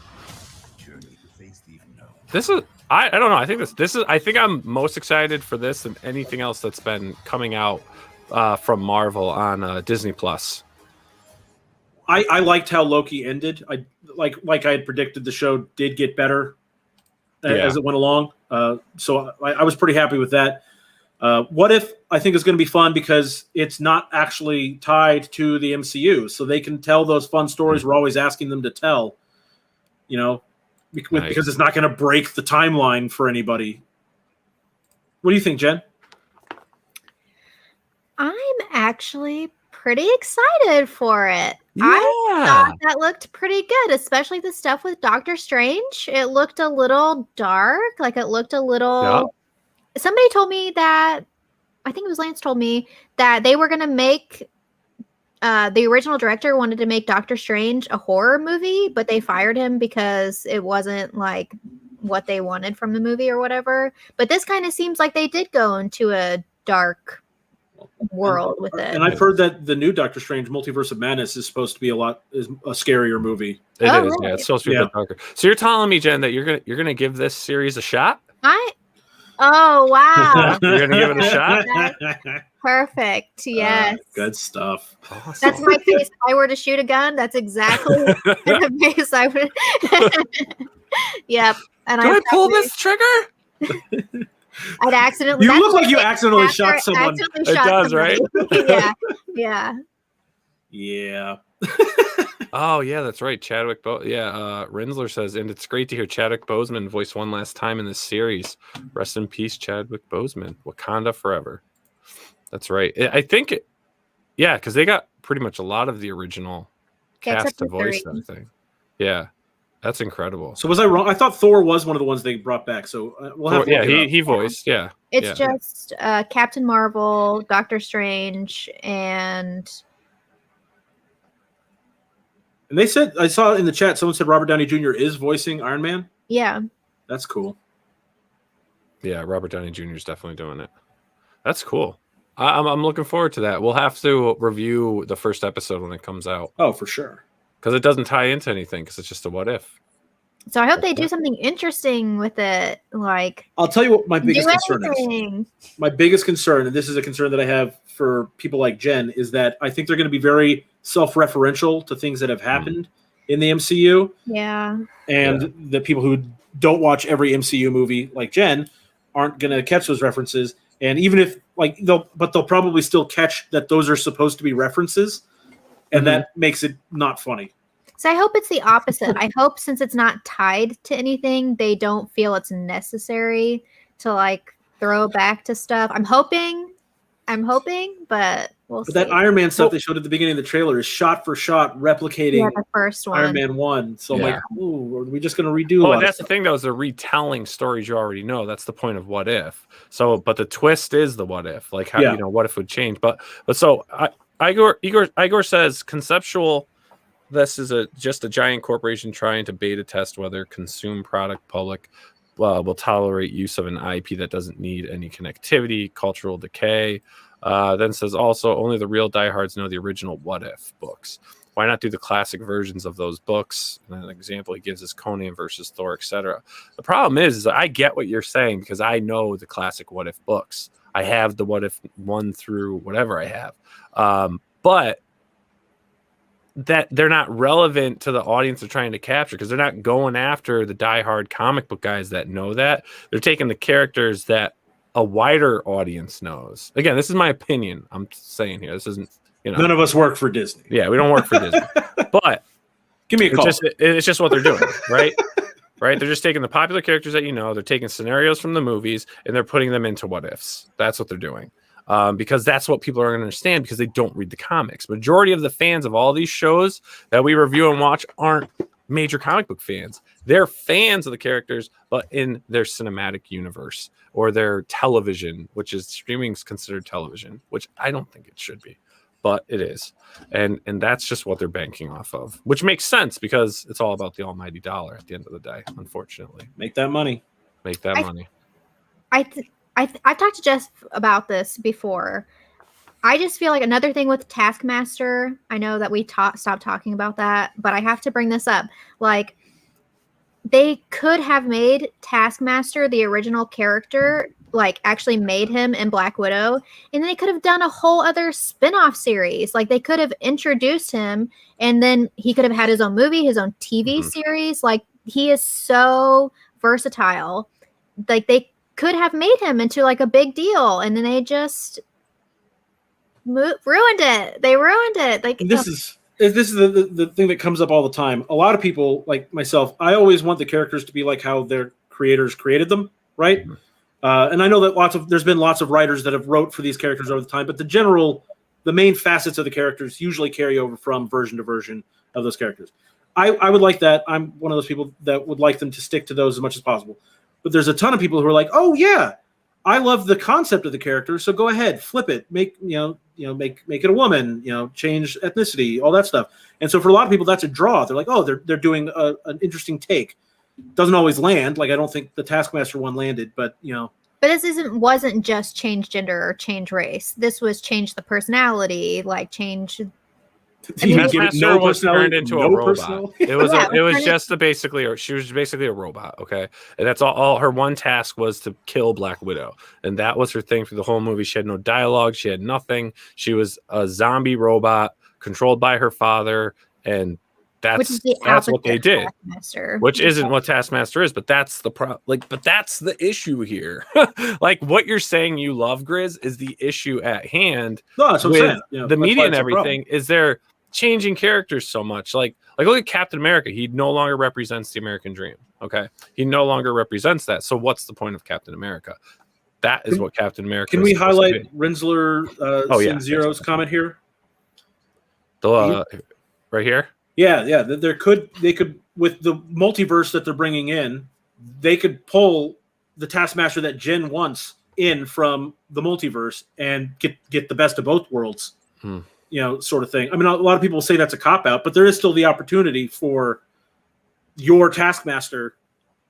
This is, I don't know. I think I think I'm most excited for this than anything else that's been coming out from Marvel on Disney Plus. I liked how Loki ended. I like I had predicted, the show did get better as it went along. So I was pretty happy with that. What If, I think, is going to be fun because it's not actually tied to the MCU, so they can tell those fun stories we're always asking them to tell. Because it's not going to break the timeline for anybody. What do you think, Jen? I'm actually pretty excited for it. Yeah. I thought that looked pretty good, especially the stuff with Doctor Strange. It looked a little dark, like it looked a little... Yeah. Somebody told me that, I think it was Lance told me, that they were going to make, the original director wanted to make Doctor Strange a horror movie, but they fired him because it wasn't like what they wanted from the movie or whatever. But this kind of seems like they did go into a dark world with it. And I've heard that the new Doctor Strange Multiverse of Madness is supposed to be a scarier movie. It is, really? yeah. It's supposed to be a bit darker. So you're telling me, Jen, that you're gonna give this series a shot? Oh, wow. You're going to give it a shot? Perfect. Yes. Good stuff. Awesome. That's my face. If I were to shoot a gun, that's exactly the face I would. Yep. And Do I pull this trigger? I'd accidentally. You look like you accidentally shot someone. It does, right? Yeah. Yeah. Yeah. Oh, yeah, that's right. Chadwick Rinsler says, and it's great to hear Chadwick Boseman voice one last time in this series. Rest in peace, Chadwick Boseman. Wakanda forever. That's right. I think, because they got pretty much a lot of the original cast to voice that thing. Yeah, that's incredible. So was I wrong? I thought Thor was one of the ones they brought back. So we'll have to he voiced, It's just Captain Marvel, Doctor Strange, and they said, I saw in the chat, someone said Robert Downey Jr. is voicing Iron Man. Yeah. That's cool. Yeah, Robert Downey Jr. is definitely doing it. That's cool. I'm looking forward to that. We'll have to review the first episode when it comes out. Oh, for sure. Because it doesn't tie into anything, because it's just a what if. So I hope they do something interesting with it. Like, I'll tell you what my biggest concern is. My biggest concern, and this is a concern that I have for people like Jen, is that I think they're going to be very self-referential to things that have happened in the MCU. Yeah. And the people who don't watch every MCU movie like Jen aren't going to catch those references. And even if they'll probably still catch that those are supposed to be references, and that makes it not funny. So I hope it's the opposite. I hope since it's not tied to anything, they don't feel it's necessary to throw back to stuff. I'm hoping, but We'll But see. that Iron Man stuff they showed at the beginning of the trailer is shot for shot replicating the first one. Iron Man 1. So I'm Yeah. like, ooh, are we just going to redo a Oh, lot and of that's the stuff? thing, though, is they're retelling stories you already know. That's the point of What If. So, but the twist is the what if, like how Yeah. you know what if would change. But so Igor says conceptual. This is just a giant corporation trying to beta test whether consume product public will tolerate use of an IP that doesn't need any connectivity, cultural decay. Then says also only the real diehards know the original What If books. Why not do the classic versions of those books? And an example he gives is Conan versus Thor, etc. The problem is I get what you're saying because I know the classic What If books. I have the What If 1 through whatever I have. But that they're not relevant to the audience they're trying to capture because they're not going after the diehard comic book guys that know that. They're taking the characters that a wider audience knows. Again, this is my opinion. I'm saying here. This isn't, None of us work for Disney. Yeah, we don't work for Disney. But give me a call. It's just what they're doing, right? Right? They're just taking the popular characters that they're taking scenarios from the movies and they're putting them into what ifs. That's what they're doing. Because that's what people are going to understand because they don't read the comics. Majority of the fans of all these shows that we review and watch aren't major comic book fans. They're fans of the characters, but in their cinematic universe or their television, which is streaming is considered television, which I don't think it should be, but it is. And that's just what they're banking off of, which makes sense because it's all about the almighty dollar at the end of the day, unfortunately. Make that money. Make that money. I've talked to Jess about this before. I just feel like another thing with Taskmaster, I know that we stopped talking about that, but I have to bring this up. Like, they could have made Taskmaster the original character, like actually made him in Black Widow, and then they could have done a whole other spin-off series. Like, they could have introduced him, and then he could have had his own movie, his own TV series. Like, he is so versatile. Like, they could have made him into like a big deal, and then they just ruined it. They ruined it. Like, this is the thing that comes up all the time. A lot of people, like myself, I always want the characters to be like how their creators created them, right? And I know that there's been lots of writers that have wrote for these characters over the time, but the main facets of the characters usually carry over from version to version of those characters. I would like that. I'm one of those people that would like them to stick to those as much as possible. But there's a ton of people who are like, oh yeah, I love the concept of the character, so go ahead, flip it, make it a woman, change ethnicity, all that stuff. And so for a lot of people, that's a draw. They're like, oh, they're doing an interesting take. Doesn't always land. Like, I don't think the Taskmaster one landed, but But this wasn't just change gender or change race. This was change the personality, like change. Taskmaster was turned into a robot. It was she was basically a robot. Okay, and that's all her one task was to kill Black Widow, and that was her thing through the whole movie. She had no dialogue. She had nothing. She was a zombie robot controlled by her father, and that's what they did. Which isn't what Taskmaster is, but that's the but that's the issue here. Like, what you're saying you love, Grizz, is the issue at hand. No, that's what I'm saying. The media and everything is they're changing characters so much. Like look at Captain America. He no longer represents the American dream. Okay, he no longer represents that. So what's the point of Captain America? That is what Captain America. Can we highlight Rinsler Zero's comment here? Right here. Yeah. They could with the multiverse that they're bringing in, they could pull the Taskmaster that Jen wants in from the multiverse and get the best of both worlds. Sort of thing. I mean, a lot of people say that's a cop-out, but there is still the opportunity for your Taskmaster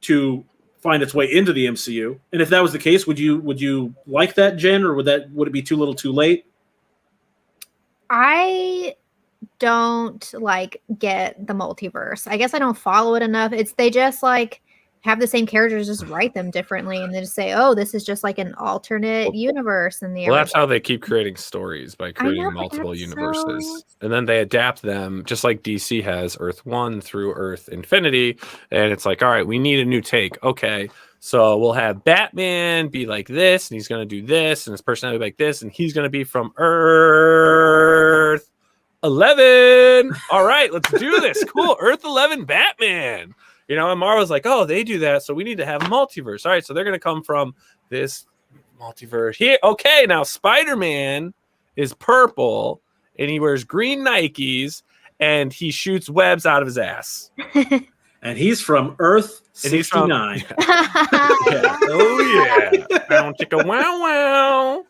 to find its way into the MCU. And if that was the case, would you like that, Jen, or would it be too little too late? I don't get the multiverse. I guess I don't follow it enough. They just have the same characters, just write them differently, and then just say, "Oh, this is just like an alternate universe." In the that's how they keep creating stories, by creating multiple universes, and then they adapt them, just like DC has Earth 1 through Earth Infinity, and it's like, all right, we need a new take. Okay, so we'll have Batman be like this, and he's going to do this, and his personality like this, and he's going to be from Earth 11. All right, let's do this. Cool, Earth 11 Batman. And Marvel's like, oh, they do that, so we need to have a multiverse. All right, so they're going to come from this multiverse here. Okay, now Spider-Man is purple, and he wears green Nikes, and he shoots webs out of his ass. And he's from Earth And he's from- 69. Yeah. Oh yeah. Bow, chicka, wow wow.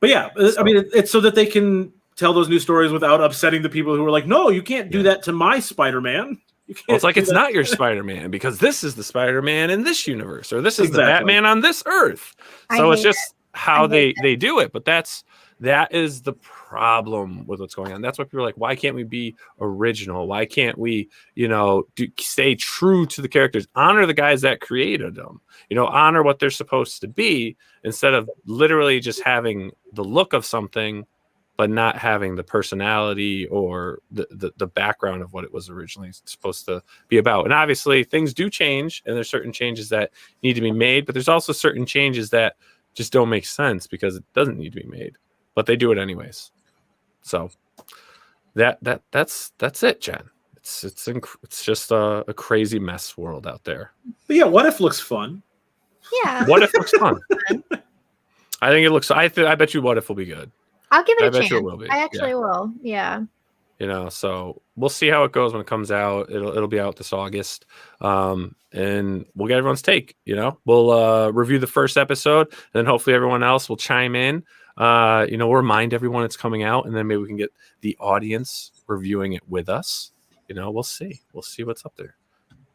But yeah, I mean, it's so that they can tell those new stories without upsetting the people who are like, no, you can't do that to my Spider-Man. Well, it's like it's not your Spider-Man because this is the Spider-Man in this universe, or this is the Batman on this Earth. So it's just how they do it. But that is the problem with what's going on. That's why people are like, why can't we be original? Why can't we, stay true to the characters, honor the guys that created them, honor what they're supposed to be, instead of literally just having the look of something, but not having the personality or the background of what it was originally supposed to be about. And obviously things do change, and there's certain changes that need to be made, but there's also certain changes that just don't make sense because it doesn't need to be made, but they do it anyways. So that's it, Jen. It's just a crazy mess world out there. But yeah, What If looks fun. Yeah. What If looks fun. I think it looks. I bet you What If will be good. I'll give it a bet chance. you it will be. I actually will. Yeah. So we'll see how it goes when it comes out. It'll be out this August, and we'll get everyone's take. We'll review the first episode, and then hopefully everyone else will chime in. We'll remind everyone it's coming out, and then maybe we can get the audience reviewing it with us. We'll see. We'll see what's up there.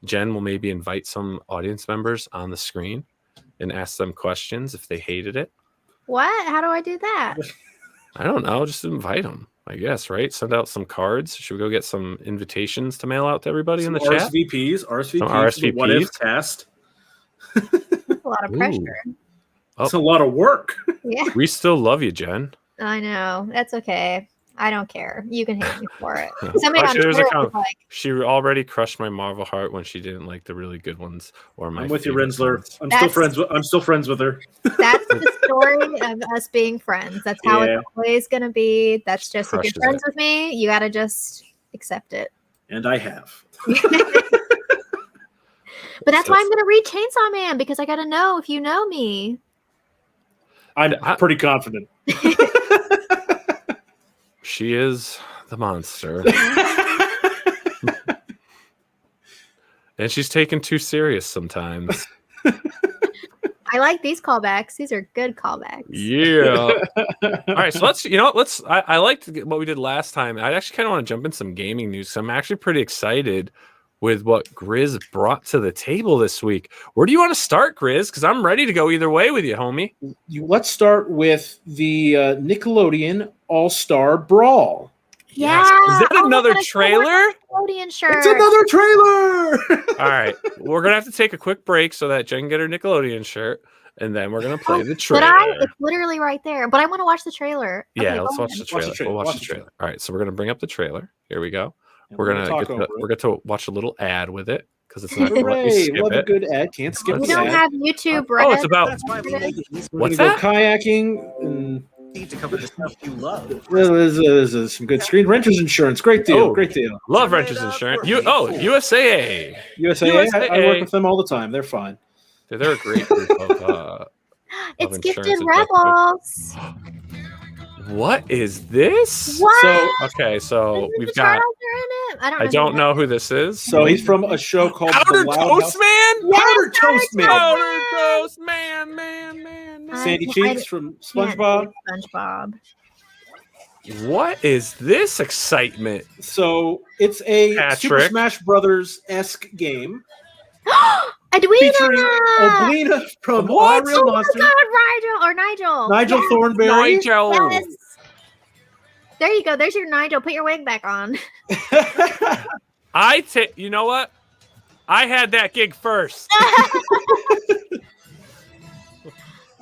Jen will maybe invite some audience members on the screen and ask them questions if they hated it. What? How do I do that? I don't know. Just invite them, I guess, right? Send out some cards. Should we go get some invitations to mail out to everybody in the chat? RSVPs Some RSVPs. What If test. That's a lot of pressure. It's a lot of work. Yeah. We still love you, Jen. I know. That's okay. I don't care. You can hate me for it. Somebody on Actually, there's Twitter a was like, She already crushed my Marvel heart when she didn't like the really good ones. Or my I'm with you, favorite Rinsler. ones. I'm still friends with her. that's the story of us being friends. That's how Yeah. it's always going to be. That's just, if Crushes you're friends it. with me, you got to just accept it. And I have. But that's why I'm going to read Chainsaw Man, because I got to know if you know me. I'm pretty confident. She is the monster. And she's taken too serious sometimes. I like these callbacks. These are good callbacks. Yeah. All right, so I liked what we did last time. I actually kind of want to jump in some gaming news. So I'm actually pretty excited with what GRIZZ brought to the table this week. Where do you want to start, GRIZZ? Because I'm ready to go either way with you, homie. Let's start with the Nickelodeon All-Star Brawl. Yeah. Is that another look, trailer? Nickelodeon shirt. It's another trailer. All right, we're gonna have to take a quick break so that Jen can get her Nickelodeon shirt, and then we're gonna play the trailer. It's literally right there. But I want to watch the trailer. Yeah, Okay, let's go watch ahead. the trailer. We'll watch the trailer. All right, so we're gonna bring up the trailer. Here we go. We're gonna get to watch a little ad with it because it's not. Hooray! Love a good ad. Can't skip We the don't ad. have YouTube, right? Oh, it's about We're what's gonna that? go kayaking and To cover the stuff you love. there's some good screen renters insurance. Great deal. Great deal. Love Renters Insurance. USAA. USA. I work with them all the time. They're fine. They're a great group of. It's of Gifted insurance Rebels. What is this? What? So we've The got. Charles are in it? I don't know who this is. So he's from a show called Powder The Loud Toast House. Man. Powder Toast Man. Powder Toast Man. Sandy Cheeks from SpongeBob. SpongeBob. What is this excitement? So it's a Super Patrick. Smash Brothers esque game Edwina! featuring Oblina from All Real Oh my Monsters, God, Nigel. Nigel Yes, Thornberry. Nigel. yes. There you go. There's your Nigel. Put your wig back on. You know what? I had that gig first.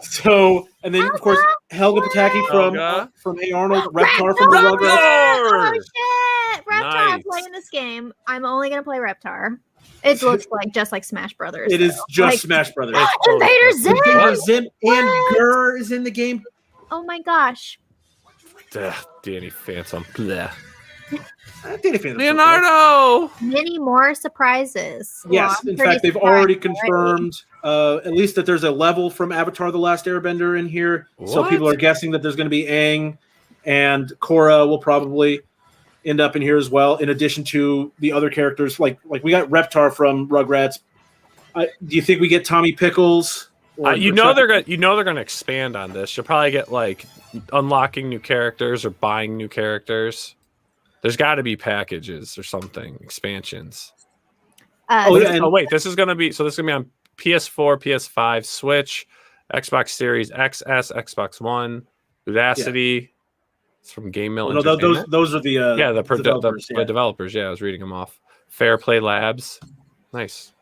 So, and then of course Helga Pataki Helga. from Hey Arnold, Reptar from the Reptar. Rugrats. Oh shit! Reptar. Nice. I'm playing this game. I'm only gonna play Reptar. It looks like just like Smash Brothers. It is though. just Like, Smash Brothers. Invader Zim! Invader Zim and What? Gurr is in the game. Oh my gosh. Ugh, Danny Phantom. Bleh. Danny Phantom's okay. Leonardo. Many more surprises. Yes, I'm in pretty fact, they've surprised already confirmed at least that there's a level from Avatar: The Last Airbender in here. So people What? are guessing that there's going to be Aang, and Korra will probably end up in here as well. In addition to the other characters, like we got Reptar from Rugrats. Do you think we get Tommy Pickles? You know they're gonna expand on this. You'll probably get like unlocking new characters or buying new characters. There's got to be packages or something, expansions. Wait, this is gonna be on PS4, PS5, Switch, Xbox Series XS, Xbox One, Udacity. Yeah. It's from Game Mill. No, those are the developers. The developers. Yeah, I was reading them off. Fair Play Labs. Nice.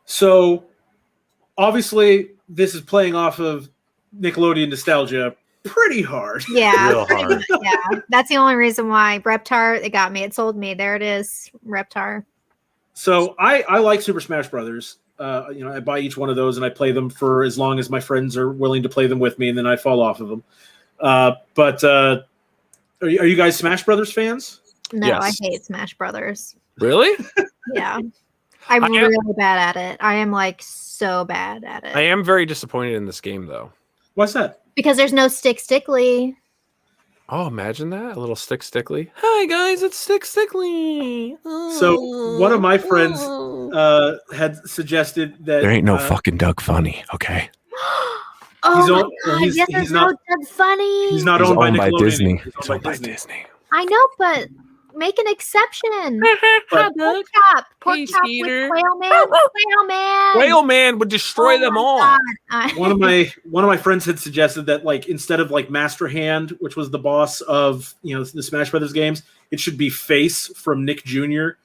So obviously, this is playing off of Nickelodeon nostalgia pretty hard. Yeah, real hard. Yeah. That's the only reason why Reptar. It got me. It sold me. There it is, Reptar. So I like Super Smash Brothers. I buy each one of those and I play them for as long as my friends are willing to play them with me, and then I fall off of them. But are you guys Smash Brothers fans? No, Yes. I hate Smash Brothers. Really? Yeah, I'm really bad at it. I am like so bad at it. I am very disappointed in this game, though. What's that? Because there's no Stickly. Oh, imagine that. A little Stickly. Hi, guys. It's Stickly. So one of my friends had suggested that There ain't no fucking Doug Funny, okay? He's not funny. He's not owned by Disney. He's owned by Disney. I know, but make an exception. Pork chop with Whale Man. Whale Man would destroy them all. One of my friends had suggested that, like, instead of like Master Hand, which was the boss of the Smash Brothers games, it should be Face from Nick Jr.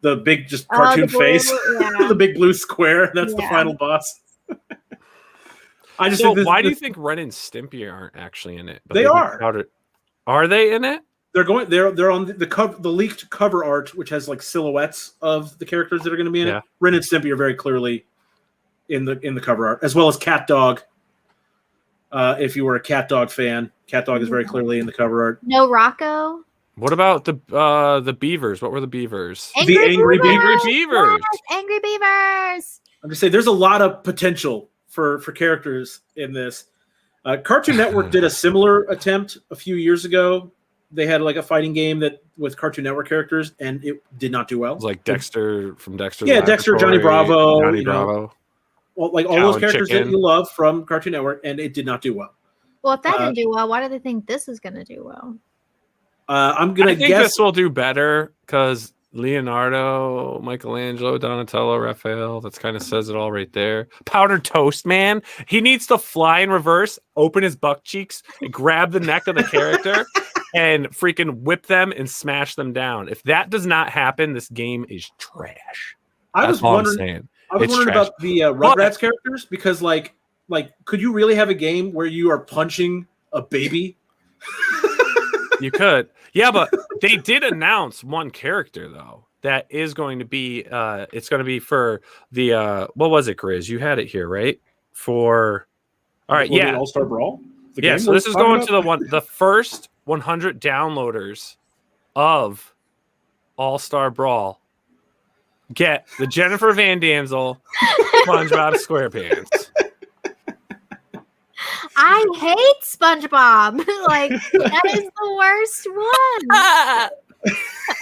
The big cartoon face, the big blue square. That's the final boss. Why do you think Ren and Stimpy aren't actually in it? They are. Are they in it? They're on the leaked cover art, which has like silhouettes of the characters that are going to be in it. Ren and Stimpy are very clearly in the cover art, as well as Cat Dog. If you were a Cat Dog fan, Cat Dog is very clearly in the cover art. No Rocco. What about the Beavers? What were the Beavers? Angry Beavers. Yes, Angry Beavers. I'm just saying, there's a lot of potential for characters in this. Cartoon Network did a similar attempt a few years ago. They had like a fighting game with Cartoon Network characters, and it did not do well. It was like Dexter from Dexter. Yeah, Dexter, Johnny Bravo. Bravo. Well, like all those characters that you love from Cartoon Network, and it did not do well. Well, if that didn't do well, why do they think this is going to do well? I think this will do better because Leonardo, Michelangelo, Donatello, Raphael. That kind of says it all right there. Powdered Toast Man. He needs to fly in reverse, open his butt cheeks, and grab the neck of the character, and freaking whip them and smash them down. If that does not happen, this game is trash. I was wondering about the Rugrats characters because, like, could you really have a game where you are punching a baby? You could. Yeah, but they did announce one character, though, that is going to be, it's going to be for the, what was it, Grizz? You had it here, right? All right, yeah. All-Star Brawl? Yeah, so this is going to the first 100 downloaders of All-Star Brawl. Get the Jennifer Van Damsel SpongeBob SquarePants. I hate SpongeBob. Like, that is the worst one.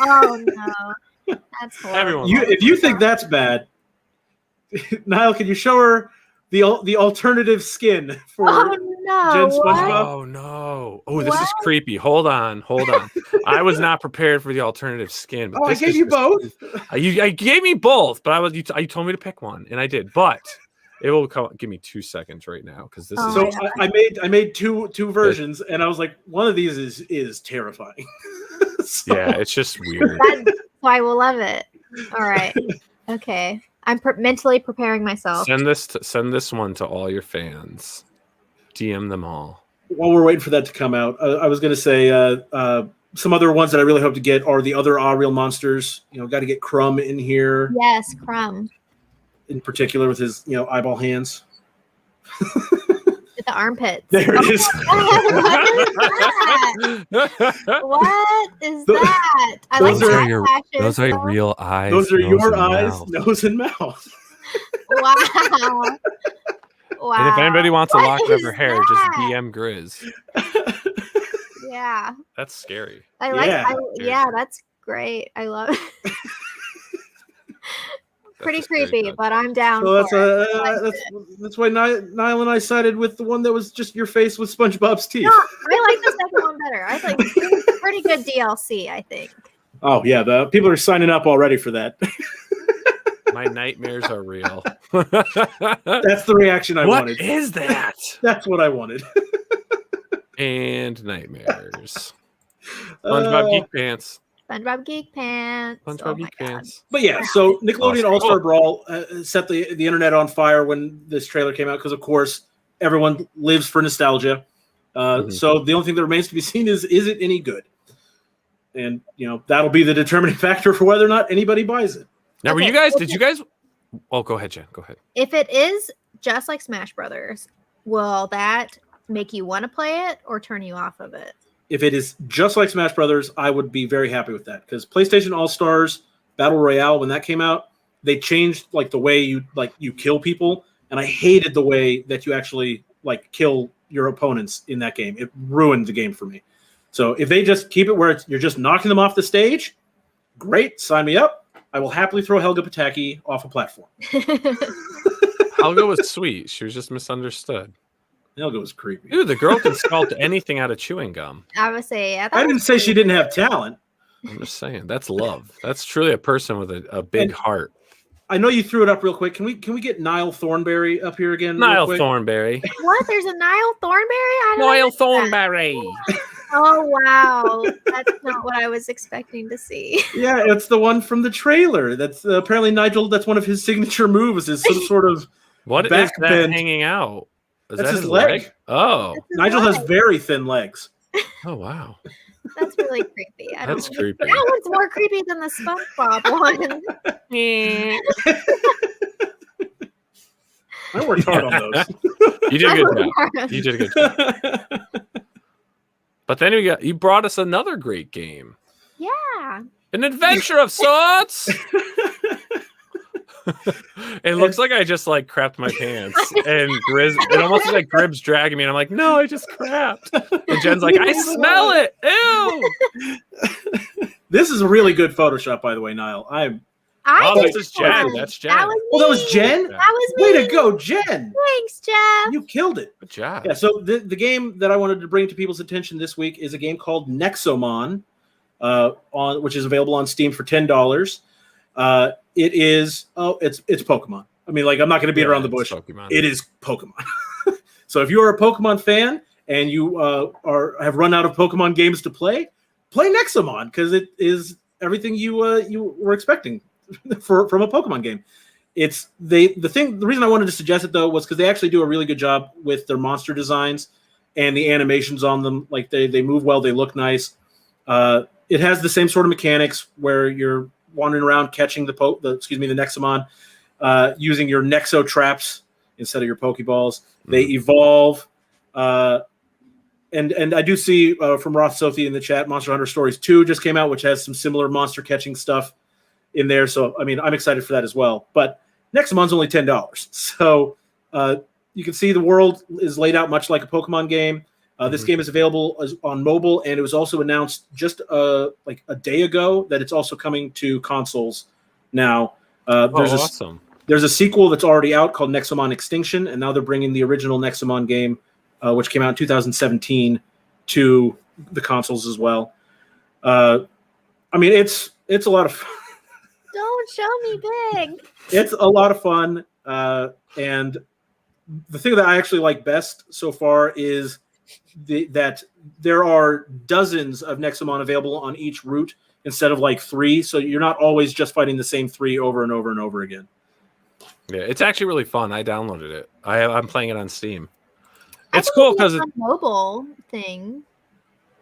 Oh no, that's horrible. If you think that's bad, Nile, can you show her the alternative skin for Jen SpongeBob? Oh no! Oh, this is creepy. Hold on. I was not prepared for the alternative skin. But I gave you both. I gave me both, but you told me to pick one, and I did. But it will give me 2 seconds right now because this is. So I made two versions, and I was like, one of these is terrifying. Yeah, it's just weird. That's why we'll love it. All right. Okay. I'm mentally preparing myself. Send this one to all your fans. DM them all. While we're waiting for that to come out, I was going to say some other ones that I really hope to get are the other Real monsters. Got to get Crumb in here. Yes, Crumb. In particular with his eyeball hands. the armpits. There it is. What is that? I like Those the are eye lashes, Those are though. real eyes. Those are nose, your and eyes, mouth. nose, and mouth. Wow. Wow. And if anybody wants a What lock of her is hair, just that? DM GRIZZ. Yeah. That's scary. I like Yeah. yeah, that's great. I love it. Pretty a scary creepy, thought. but I'm down So that's for it. I like that's why Nile and I sided with the one that was just your face with SpongeBob's teeth. No, I like the second one better. I like it's pretty good DLC, I think. Oh yeah, the people are signing up already for that. My nightmares are real. That's the reaction I What wanted. is that? That's what I wanted. And nightmares. SpongeBob Geek Pants. SpongeBob Geek Pants. SpongeBob Oh my Geek God. Pants. But yeah, so Nickelodeon Awesome. All-Star Brawl set the internet on fire when this trailer came out because, of course, everyone lives for nostalgia. So the only thing that remains to be seen is it any good? And, that'll be the determining factor for whether or not anybody buys it. Now, Okay, did you guys? Oh, go ahead, Jen. Go ahead. If it is just like Smash Brothers, will that make you want to play it or turn you off of it? If it is just like Smash Brothers, I would be very happy with that because PlayStation All-Stars Battle Royale, when that came out, they changed the way you kill people, and I hated the way that you actually kill your opponents in that game. It ruined the game for me. So if they just keep it where you're just knocking them off the stage, great, sign me up. I will happily throw Helga Pataki off a platform. Helga was sweet. She was just misunderstood. Helga was creepy. Dude, the girl can sculpt anything out of chewing gum. I would say, yeah, I didn't say she didn't have talent. I'm just saying, that's love. That's truly a person with a big heart. I know you threw it up real quick. Can we get Nile Thornberry up here again? real Niall quick? Thornberry. What? There's a Nile Thornberry? I don't Niall know that. Thornberry. Oh wow, that's not what I was expecting to see. Yeah, it's the one from the trailer. That's apparently Nigel. That's one of his signature moves. Is some sort of What is back that bend. hanging out? Is That's that his leg. Oh. That's his Nigel has leg. very thin legs. Oh, wow. That's really creepy. I don't That's know. creepy. That one's more creepy than the SpongeBob one. I worked hard on those. You did a good job. You did a good job. But then you brought us another great game. Yeah. An adventure of sorts. It looks like I just crapped my pants, and Grizz. It almost looks like Gribb's dragging me, and I'm like, no, I just crapped. And Jen's like, I smell it. Ew. This is a really good Photoshop, by the way, Niall. Oh, did this is Jen. that. That's Jen. That was me. Oh, that was Jen? That was me. Way to go, Jen! Thanks, Jeff. You killed it. Good job. Yeah. So the game that I wanted to bring to people's attention this week is a game called Nexomon, which is available on Steam for $10. It is it's Pokemon. I mean, I'm not going to beat around the bush. Pokemon. It is Pokemon. So if you are a Pokemon fan and you have run out of Pokemon games to play Nexomon because it is everything you were expecting from a Pokemon game. It's the reason I wanted to suggest it though was because they actually do a really good job with their monster designs and the animations on them. They move well, they look nice. It has the same sort of mechanics where you're wandering around catching the Nexomon, using your Nexo traps instead of your Pokeballs. They evolve, and I do see from Roth Sophie in the chat, Monster Hunter Stories 2 just came out, which has some similar monster catching stuff in there. So I mean, I'm excited for that as well. But Nexomon's only $10, so you can see the world is laid out much like a Pokemon game. This game is available on mobile, and it was also announced just a day ago that it's also coming to consoles now. Awesome. There's a sequel that's already out called Nexomon Extinction, and now they're bringing the original Nexomon game, which came out in 2017, to the consoles as well. I mean, it's a lot of fun. Don't show me big. It's a lot of fun, and the thing that I actually like best so far is that there are dozens of Nexomon available on each route instead of 3, so you're not always just fighting the same 3 over and over and over again. Yeah, it's actually really fun. I downloaded it. I'm playing it on Steam. It's cool because it's a mobile thing.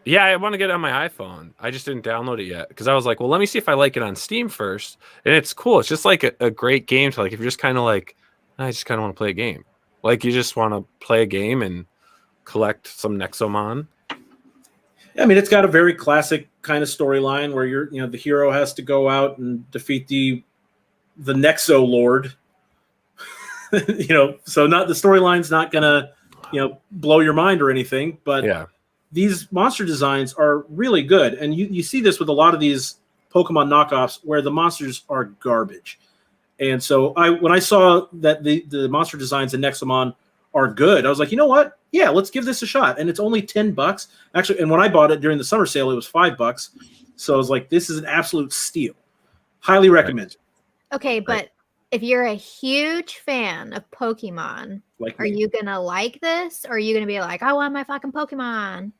Yeah, I want to get it on my iPhone. I just didn't download it yet because I was like, well, let me see if I like it on Steam first. And it's cool. It's just a great game to if you're just kind of I just kind of want to play a game. You just want to play a game and collect some Nexomon. I mean, it's got a very classic kind of storyline where the hero has to go out and defeat the Nexo Lord. So not the storyline's not gonna, blow your mind or anything, but Yeah. these monster designs are really good, and you see this with a lot of these Pokemon knockoffs where the monsters are garbage. And so when I saw that the monster designs in Nexomon are good, I was like, you know what? Yeah, let's give this a shot. And it's only $10 actually. And when I bought it during the summer sale, it was $5. So I was like, this is an absolute steal. Highly recommend. Okay, but if you're a huge fan of Pokemon, are you gonna like this, or are you gonna be like, I want my fucking Pokemon?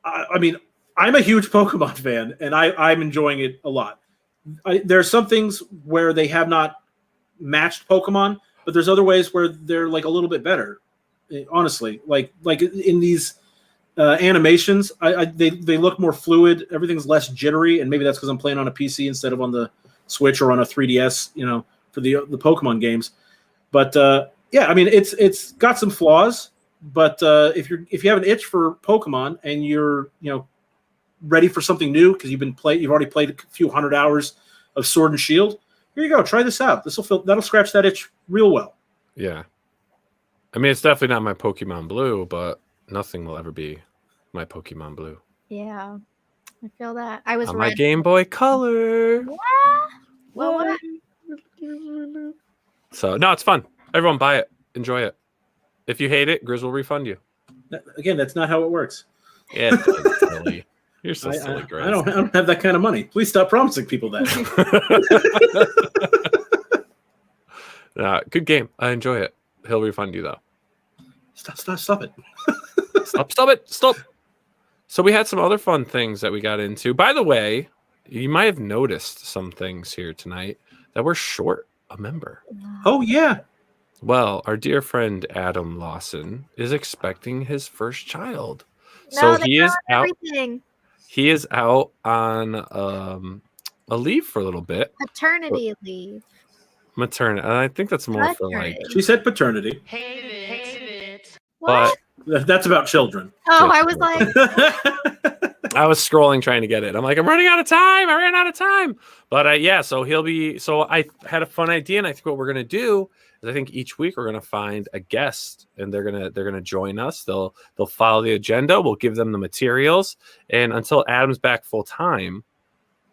I mean, I'm a huge Pokemon fan, and I'm enjoying it a lot. There's some things where they have not matched Pokemon, but there's other ways where they're like a little bit better. Honestly, like in these animations, they look more fluid. Everything's less jittery, and maybe that's because I'm playing on a PC instead of on the Switch or on a 3DS. For the Pokemon games. But yeah, I mean, it's got some flaws. But if you have an itch for Pokemon and you're ready for something new because you've already played a few hundred hours of Sword and Shield, here you go. Try this out. That'll scratch that itch real well. Yeah. I mean, it's definitely not my Pokemon Blue, but nothing will ever be my Pokemon Blue. Yeah, I feel that. I was on my Game Boy Color. Yeah. What? So no, it's fun. Everyone buy it. Enjoy it. If you hate it, GRIZZ will refund you. Again, that's not how it works. Yeah, it's silly. You're so silly, GRIZZ. I don't have that kind of money. Please stop promising people that. Good game. I enjoy it. He'll refund you though. Stop it. Stop. So we had some other fun things that we got into. By the way, you might have noticed some things here tonight that we're short a member. Oh yeah. Well, our dear friend Adam Lawson is expecting his first child. No, so he is out. Everything. He is out on a leave for a little bit. Paternity leave. Maternity. I think that's more for like. She said paternity. Hate it. What? But that's about children. Oh, I was like, I was scrolling trying to get it. I'm like, I'm running out of time. I ran out of time. But yeah, so he'll be. So I had a fun idea, and I think what we're gonna do is I think each week we're gonna find a guest, and they're gonna join us. They'll follow the agenda. We'll give them the materials, and until Adam's back full time,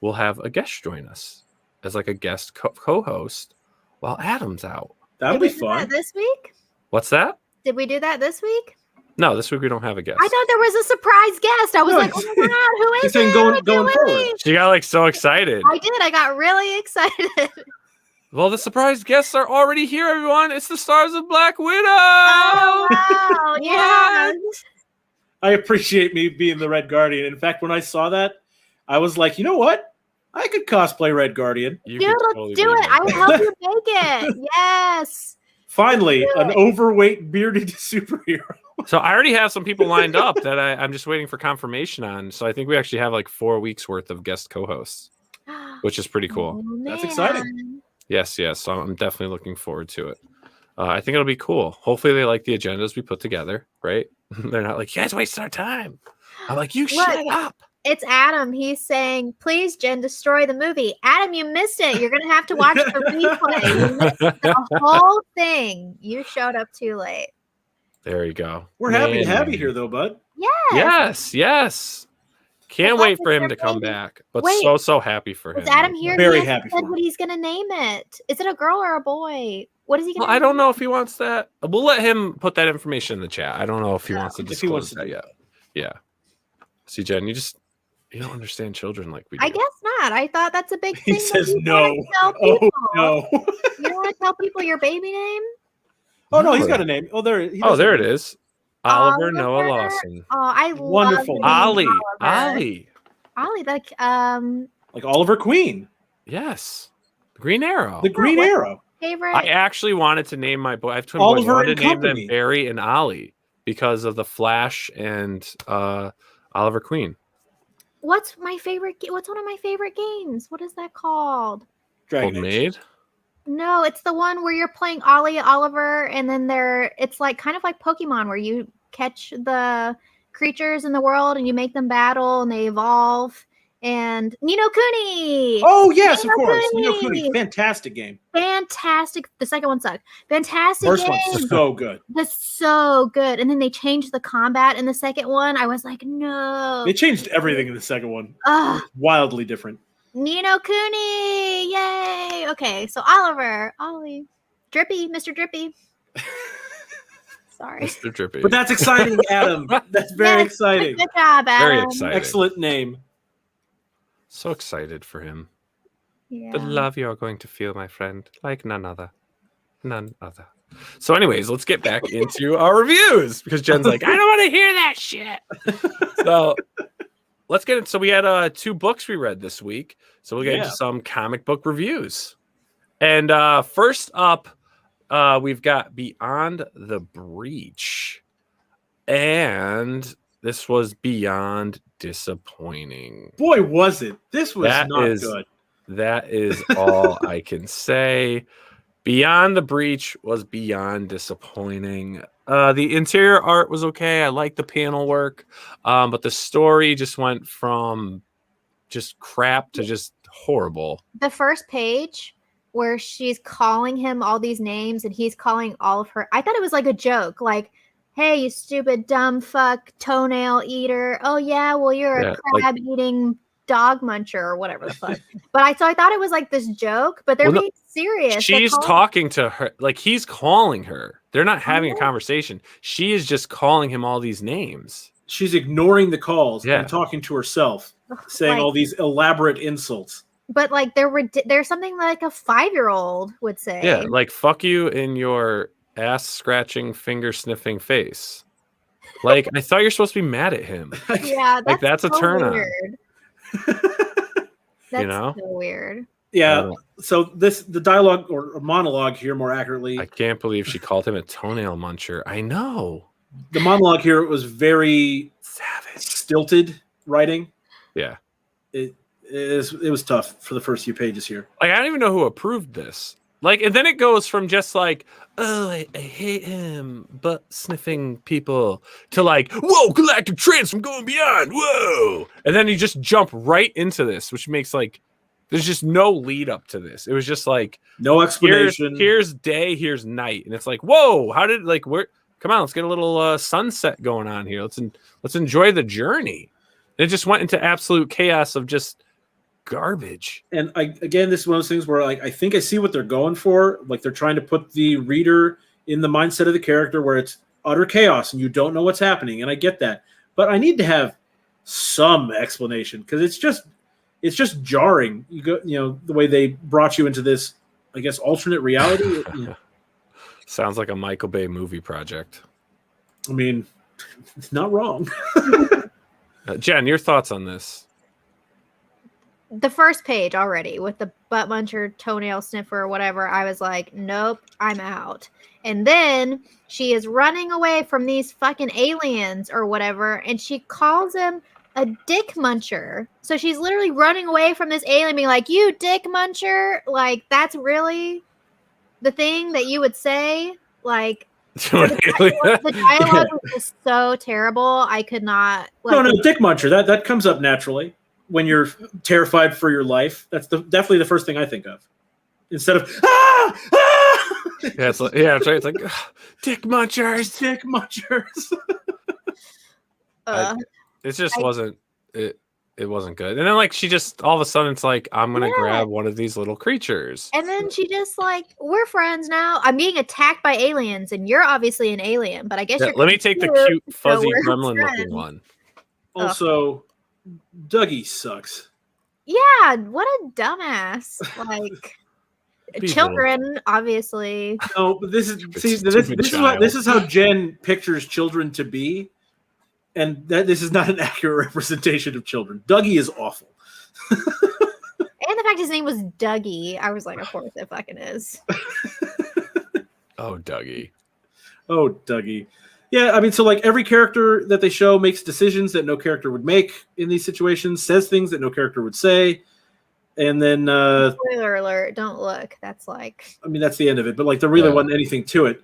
we'll have a guest join us as like a guest co-host while Adam's out. That'll be fun. That this week? What's that? Did we do that this week? No, this week we don't have a guest. I thought there was a surprise guest. I was like, oh my god, who is it? Going forward. She got like so excited. I did. I got really excited. Well, the surprise guests are already here, everyone. It's the stars of Black Widow. Oh wow! Yeah. I appreciate me being the Red Guardian. In fact, when I saw that, I was like, you know what? I could cosplay Red Guardian. You Dude, could let's totally do be it. Red I will Guardian. help you make it. Yes. Finally, an overweight, bearded superhero. So I already have some people lined up that I'm just waiting for confirmation on. So I think we actually have like 4 weeks worth of guest co-hosts, which is pretty cool. Oh, That's man. exciting. Yes. So I'm definitely looking forward to it. I think it'll be cool. Hopefully they like the agendas we put together, right? They're not like, you guys wasted our time. I'm like, you shut up. It's Adam. He's saying, please, Jen, destroy the movie. Adam, you missed it. You're going to have to watch the replay. You missed the whole thing. You showed up too late. There you go. We're happy to have you here, though, bud. Yes. Can't Well, wait for him your to come baby. back. But Wait. so happy for him. Is Adam here? Very He hasn't happy said for him. what he's going to name it. Is it a girl or a boy? What is he going Well, to I don't know if he wants that. We'll let him put that information in the chat. I don't know if he wants to If he disclose wants to that do yet. Yeah. See, Jen, you don't understand children like we do. I guess not. I thought that's a big thing. He that says you no. wanna tell Oh, people. no. You don't want to tell people your baby name? Oh, no, he's got a name. Oh, there. There it is. Oliver Noah Oliver. Lawson. Oh, I Wonderful. love the name Ollie. Ollie, like Like Oliver Queen, Yes. Green Arrow. the Green what- Arrow. favorite. I actually wanted to name my boy. I have twin boys. I Oliver wanted and to name them Company. Barry and Ollie because of the Flash and Oliver Queen. What's my favorite? What's one of my favorite games? What is that called? Dragon Age. Homemade. No, it's the one where you're playing Ollie, Oliver, and then it's like kind of like Pokemon where you catch the creatures in the world and you make them battle and they evolve. And Ni no Kuni. Oh yes, Ni of no course. Kuni. Ni no Kuni. Fantastic game. Fantastic. The second one sucked. Fantastic First game. one's so good. That's so good. And then they changed the combat in the second one. I was like, no. They changed everything in the second one. Ugh. Wildly different. Ni no Kuni. Yay. Okay, so Ollie. Drippy, Mr. Drippy. Sorry. Mr. Drippy. But that's exciting, Adam. That's very Yes, exciting. Good job, Adam. Very excited. Excellent name. So excited for him. Yeah. The love you're going to feel, my friend, like none other. None other. So, anyways, let's get back into our reviews because Jen's like, I don't want to hear that shit. So, let's get it. So, we had 2 books we read this week. So, we'll get into some comic book reviews. And first up, we've got Beyond the Breach. And this was beyond disappointing. Boy, was it. This was not good. That is all I can say. Beyond the Breach was beyond disappointing. The interior art was okay. I like the panel work. But the story just went from just crap to just horrible. The first page where she's calling him all these names and he's calling all of her. I thought it was like a joke. Like, hey, you stupid, dumb fuck, toenail eater. Oh, yeah, well, you're a crab-eating dog muncher or whatever the fuck. But I thought it was like this joke, but they're being serious. She's talking to her. Like, he's calling her. They're not having a conversation. She is just calling him all these names. She's ignoring the calls and talking to herself, saying all these elaborate insults. But like there's something like a 5-year-old would say. Yeah, like fuck you in your ass scratching, finger sniffing face. Like I thought you're supposed to be mad at him. Yeah, that's a turn on. That's so weird. Yeah. So the dialogue or monologue here, more accurately. I can't believe she called him a toenail muncher. I know. The monologue here was very savage, stilted writing. Yeah. It was tough for the first few pages here. Like I don't even know who approved this. Like, and then it goes from just like, oh, I hate him, butt sniffing people, to like, whoa, galactic trance from going beyond, whoa, and then you just jump right into this, which makes like, there's just no lead up to this. It was just like no explanation. Here's day, here's night, and it's like, whoa, how did like where? Come on, let's get a little sunset going on here. Let's enjoy the journey. And it just went into absolute chaos of just garbage. And again, this is one of those things where like I think I see what they're going for. Like they're trying to put the reader in the mindset of the character where it's utter chaos and you don't know what's happening. And I get that, but I need to have some explanation because it's just jarring. The way they brought you into this, I guess, alternate reality. Sounds like a Michael Bay movie project. I mean, it's not wrong. Jen, your thoughts on this? The first page already with the butt muncher, toenail sniffer, or whatever, I was like, nope, I'm out. And then she is running away from these fucking aliens or whatever, and she calls him a dick muncher. So she's literally running away from this alien being like, you dick muncher? Like, that's really the thing that you would say? Like, the dialogue was just so terrible. I could not. Like, no, dick muncher. That comes up naturally. When you're terrified for your life, that's definitely the first thing I think of. Instead of yeah, it's like, that's right. It's like dick munchers. It just wasn't it. It wasn't good. And then like she just all of a sudden it's like I'm gonna grab one of these little creatures. And then she just like we're friends now. I'm being attacked by aliens, and you're obviously an alien. But I guess you're let me take the cute fuzzy gremlin looking one. Also. Dougie sucks. Yeah, what a dumbass. Like children, obviously. No, but this is how Jen pictures children to be, and that this is not an accurate representation of children. Dougie is awful. And the fact his name was Dougie, I was like, of course it fucking is. Oh, Dougie. Yeah, I mean, so like every character that they show makes decisions that no character would make in these situations, says things that no character would say, and then spoiler alert, don't look. That's like, I mean, that's the end of it. But like, there really wasn't anything to it.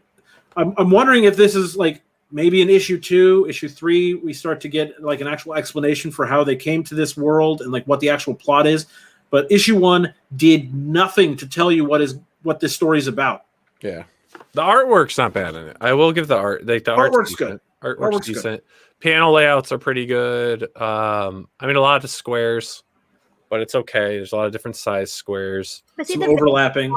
I'm wondering if this is like maybe in issue 2, issue 3, we start to get like an actual explanation for how they came to this world and like what the actual plot is. But issue 1 did nothing to tell you what this story is about. Yeah, the artwork's not bad in it. I will give the art. Like the Artwork's good. Artwork's decent. Panel layouts are pretty good. I mean, a lot of squares, but it's okay. There's a lot of different size squares. But see, Some overlapping.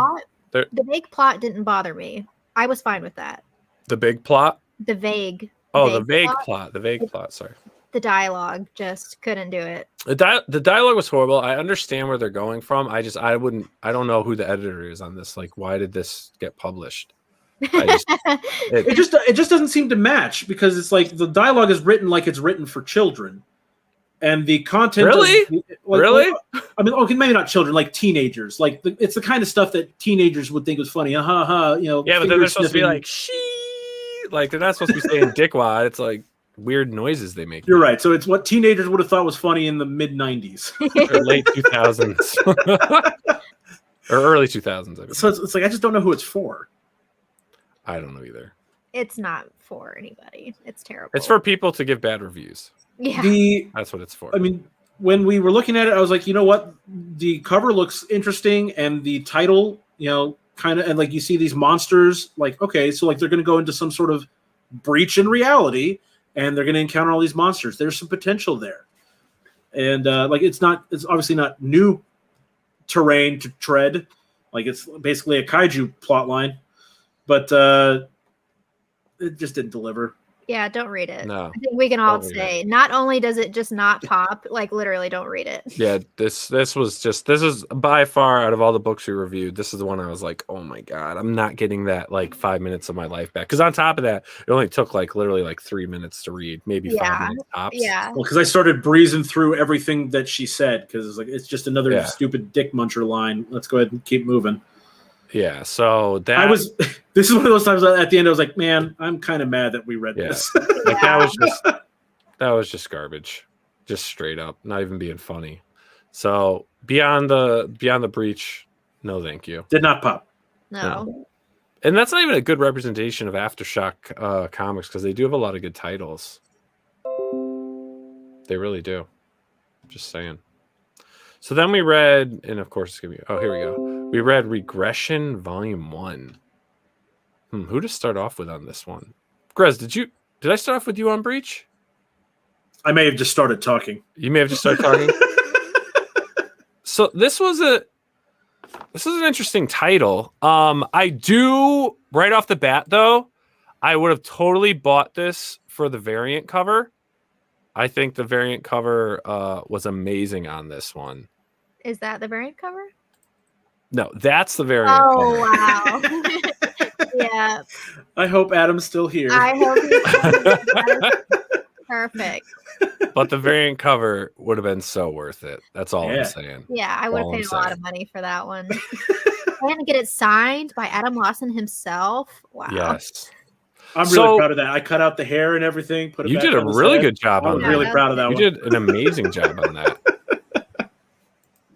The vague plot didn't bother me. I was fine with that. The big plot. The vague. The vague plot. The vague plot. Sorry. The dialogue just couldn't do it. The dialogue was horrible. I understand where they're going from. I don't know who the editor is on this. Like, why did this get published? It just doesn't seem to match, because it's like the dialogue is written like it's written for children, and the content really. I mean, okay, maybe not children, like teenagers. Like it's the kind of stuff that teenagers would think was funny. You know. Yeah, but then they're supposed to be like like they're not supposed to be saying dickwad. It's like weird noises they make. You're right. So it's what teenagers would have thought was funny in the mid '90s or late 2000s or early 2000s. I mean. So it's like I just don't know who it's for. I don't know either. It's not for anybody. It's terrible. It's for people to give bad reviews. Yeah. That's what it's for. I mean, when we were looking at it, I was like, you know what? The cover looks interesting, and the title, kind of, and like you see these monsters, like, okay, so like they're going to go into some sort of breach in reality, and they're going to encounter all these monsters. There's some potential there. And like it's obviously not new terrain to tread. Like it's basically a kaiju plot line. But it just didn't deliver. Yeah, don't read it. No, I think we can all say not only does it just not pop, like literally don't read it. Yeah, this is by far out of all the books we reviewed, this is the one I was like, oh my god, I'm not getting that like 5 minutes of my life back. Because on top of that, it only took like literally like 3 minutes to read, maybe 5 minutes tops. Yeah. Well, because I started breezing through everything that she said, because it's like it's just another stupid dick muncher line. Let's go ahead and keep moving. Yeah, so that this is one of those times at the end I was like, man, I'm kind of mad that we read this. Like that was just garbage. Just straight up, not even being funny. So beyond the breach, no thank you. Did not pop. No. And that's not even a good representation of Aftershock comics, because they do have a lot of good titles. They really do. Just saying. So then we read, and of course it's gonna be here we go. We read Regression Volume 1. Who to start off with on this one? GRIZZ, did I start off with you on Breach? I may have just started talking. You may have just started talking. So this was an interesting title. I do right off the bat though, I would have totally bought this for the variant cover. I think the variant cover was amazing on this one. Is that the variant cover? No, that's the variant cover. Oh, wow. Yeah. I hope Adam's still here. I hope he's perfect. But the variant cover would have been so worth it. That's all I'm saying. Yeah, I would have paid a lot of money for that one. And to get it signed by Adam Lawson himself. Wow. Yes. I'm really proud of that. I cut out the hair and everything. Put it. You did a really good job on that. I'm really proud of that one. You did an amazing job on that.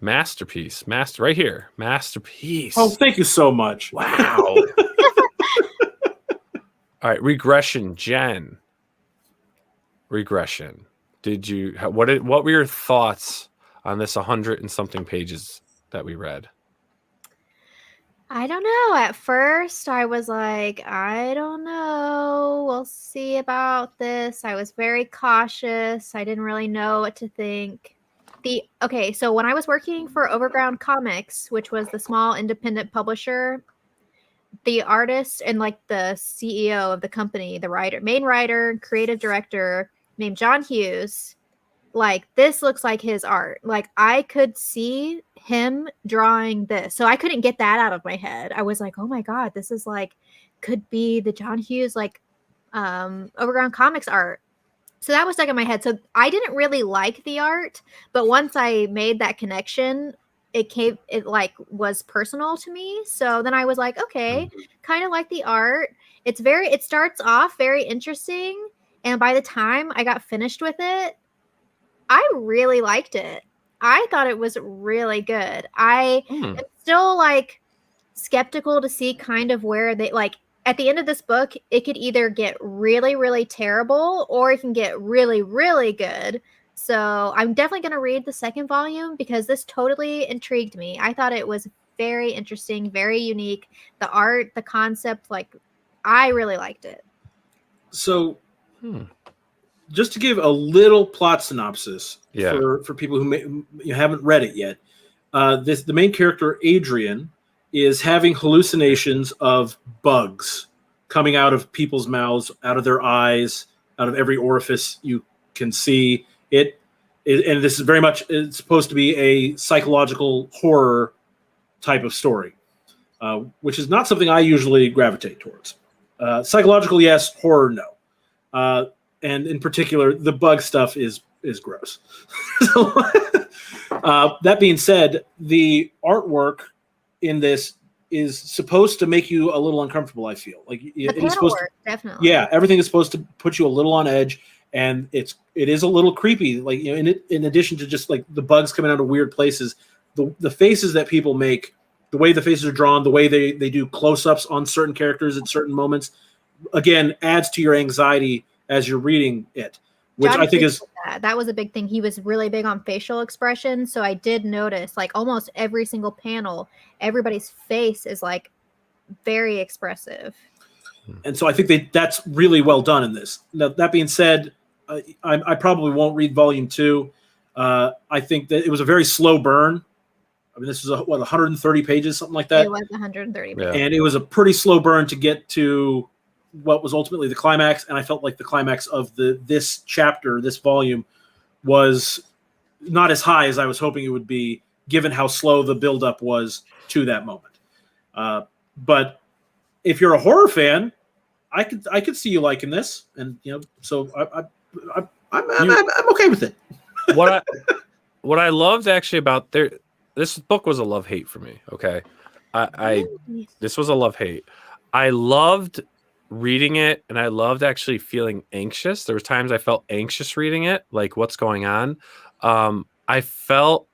Masterpiece. Right here. Masterpiece. Oh, thank you so much. Wow. All right. Regression, Jen. Regression. What were your thoughts on this 100 and something pages that we read? I don't know. At first, I was like, I don't know. We'll see about this. I was very cautious. I didn't really know what to think. So when I was working for Overground Comics, which was the small independent publisher, the artist and like the CEO of the company, the main writer, creative director named John Hughes, like this looks like his art. Like I could see him drawing this. So I couldn't get that out of my head. I was like, oh my God, this is like, could be the John Hughes, like Overground Comics art. So that was stuck in my head. So I didn't really like the art, but once I made that connection, it like was personal to me. So then I was like, okay, kind of like the art. It starts off very interesting. And by the time I got finished with it, I really liked it. I thought it was really good. I am still like skeptical to see kind of where they like at the end of this book, it could either get really, really terrible or it can get really, really good. So I'm definitely going to read the second volume because this totally intrigued me. I thought it was very interesting, very unique. The art, the concept, like, I really liked it. So, just to give a little plot synopsis Yeah. for people who haven't read it yet, the main character, Adrian, is having hallucinations of bugs coming out of people's mouths, out of their eyes, out of every orifice you can see. And this is very much, it's supposed to be a psychological horror type of story, which is not something I usually gravitate towards. Psychological, yes. Horror, no. And in particular, the bug stuff is gross. So, that being said, the artwork in this is supposed to make you a little uncomfortable. I feel like it is supposed to, definitely. yeah, everything is supposed to put you a little on edge, and it is a little creepy. Like, in addition to just like the bugs coming out of weird places, the faces that people make, the way the faces are drawn, the way they do close-ups on certain characters at certain moments, again, adds to your anxiety as you're reading it, which Johnny I think is that was a big thing. He was really big on facial expression, so I did notice like almost every single panel, everybody's face is like very expressive. And so I think that's really well done in this. Now, that being said, I probably won't read volume 2. I think that it was a very slow burn. I mean, this was 130 pages, something like that. It was 130 pages. Yeah. And it was a pretty slow burn to get to what was ultimately the climax. And I felt like the climax of this chapter, this volume, was not as high as I was hoping it would be, given how slow the buildup was to that moment. But if you're a horror fan, I could see you liking this, and so I'm okay with it. What I loved actually about this book was a love-hate for me. Okay, this was a love-hate. I loved reading it, and I loved actually feeling anxious. There was times I felt anxious reading it, like what's going on. I felt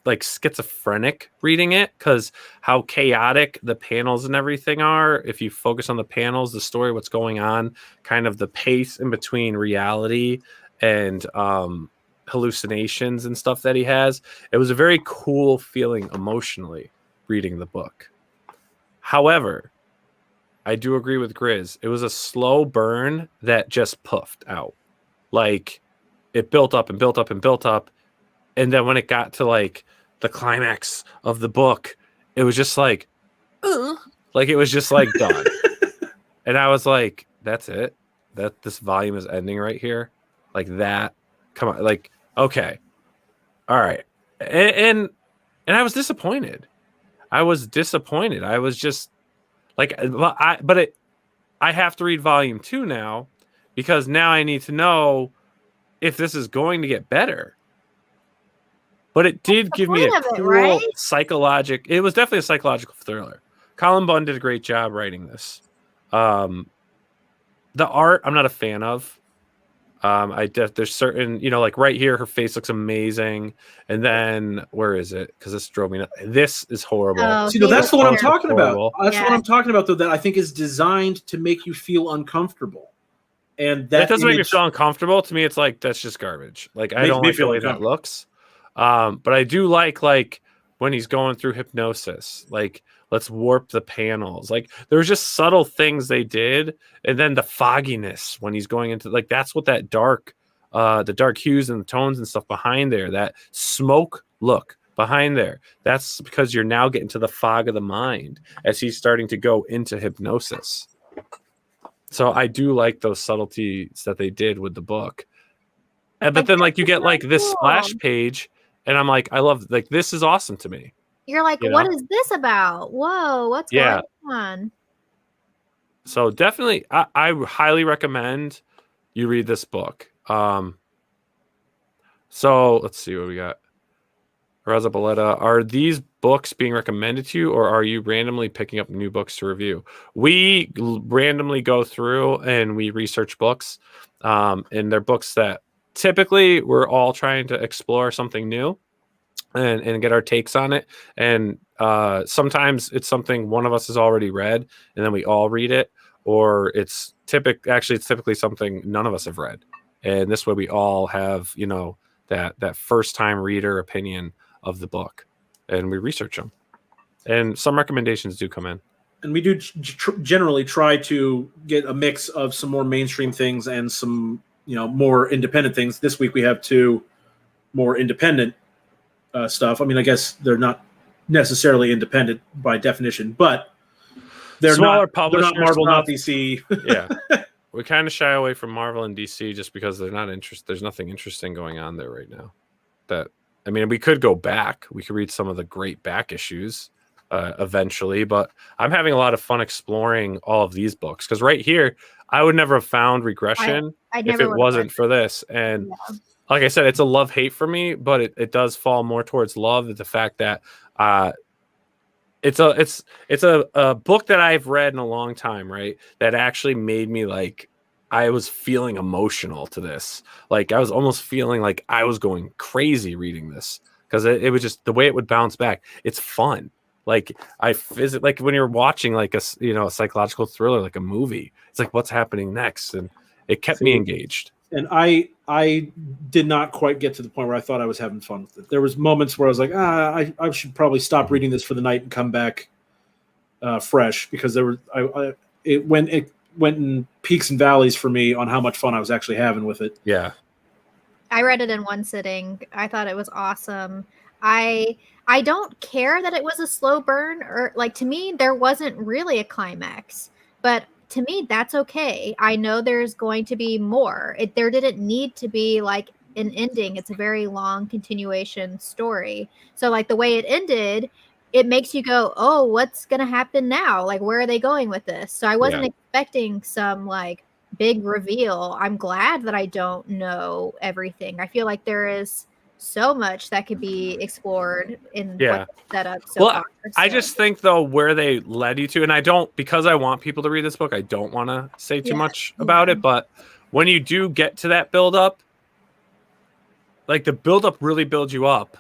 like schizophrenic reading it because how chaotic the panels and everything are. If you focus on the panels, the story, what's going on, kind of the pace in between reality and hallucinations and stuff that he has, it was a very cool feeling emotionally reading the book. However, I do agree with Grizz. It was a slow burn that just puffed out. Like, it built up and built up and built up. And then when it got to like the climax of the book, it was just like it was just like done. And I was like, that's it. That this volume is ending right here. Like that. Come on. Like, okay. All right. And I was disappointed. I was just like, I have to read volume 2 now, because now I need to know if this is going to get better. But it did give me a cool psychological. It was definitely a psychological thriller. Colin Bunn did a great job writing this. The art, I'm not a fan of. There's certain, like right here, her face looks amazing, and then where is it? Because this drove me nuts. This is horrible. Oh, that's the one I'm talking about. That's what I'm talking about, though. That I think is designed to make you feel uncomfortable, and that doesn't make me feel uncomfortable. To me, it's like that's just garbage. Like I don't like the way that looks. But I do like when he's going through hypnosis, like let's warp the panels. Like there's just subtle things they did. And then the fogginess when he's going into that's what that the dark hues and the tones and stuff behind there, that smoke look behind there. That's because you're now getting to the fog of the mind as he's starting to go into hypnosis. So I do like those subtleties that they did with the book. But then you get this splash page. And I'm like, I love, this is awesome to me. You're like, what is this about? Whoa, what's going on? So definitely, I highly recommend you read this book. So let's see what we got. Raza Baletta, are these books being recommended to you, or are you randomly picking up new books to review? We randomly go through and we research books, and they're books that typically we're all trying to explore something new and get our takes on it. And sometimes it's something one of us has already read and then we all read it. or it's typically something none of us have read. And this way we all have, you know, that first time reader opinion of the book, and we research them. And some recommendations do come in. And we do generally try to get a mix of some more mainstream things and some, you know, more independent things. This week we have 2 more independent stuff. I mean, I guess they're not necessarily independent by definition, but they're not Marvel, stuff. Not DC. Yeah. We kind of shy away from Marvel and DC just because they're not interested. There's nothing interesting going on there right now. I mean, we could go back. We could read some of the great back issues eventually, but I'm having a lot of fun exploring all of these books because right here, I would never have found Regression if it wasn't for this. And like I said, it's a love-hate for me, but it does fall more towards love. The fact that it's a book that I've read in a long time, right? That actually made me like, I was feeling emotional to this. Like I was almost feeling like I was going crazy reading this because it was just the way it would bounce back. It's fun. Like like when you're watching like a psychological thriller, like a movie, it's like, what's happening next? And it kept me engaged. And I did not quite get to the point where I thought I was having fun with it. There was moments where I was like, I should probably stop reading this for the night and come back fresh, because there were it went in peaks and valleys for me on how much fun I was actually having with it. Yeah. I read it in one sitting. I thought it was awesome. I don't care that it was a slow burn, or like, to me there wasn't really a climax, but to me that's okay. I know there's going to be more. There didn't need to be like an ending. It's a very long continuation story. So like the way it ended, it makes you go, oh, what's going to happen now? Like, where are they going with this? So I wasn't expecting some like big reveal. I'm glad that I don't know everything. I feel like there is so much that could be explored in what set up so far. So. I just think though where they led you to, and I don't, because I want people to read this book, I don't want to say too much about it, but when you do get to that build up, like the build up really builds you up,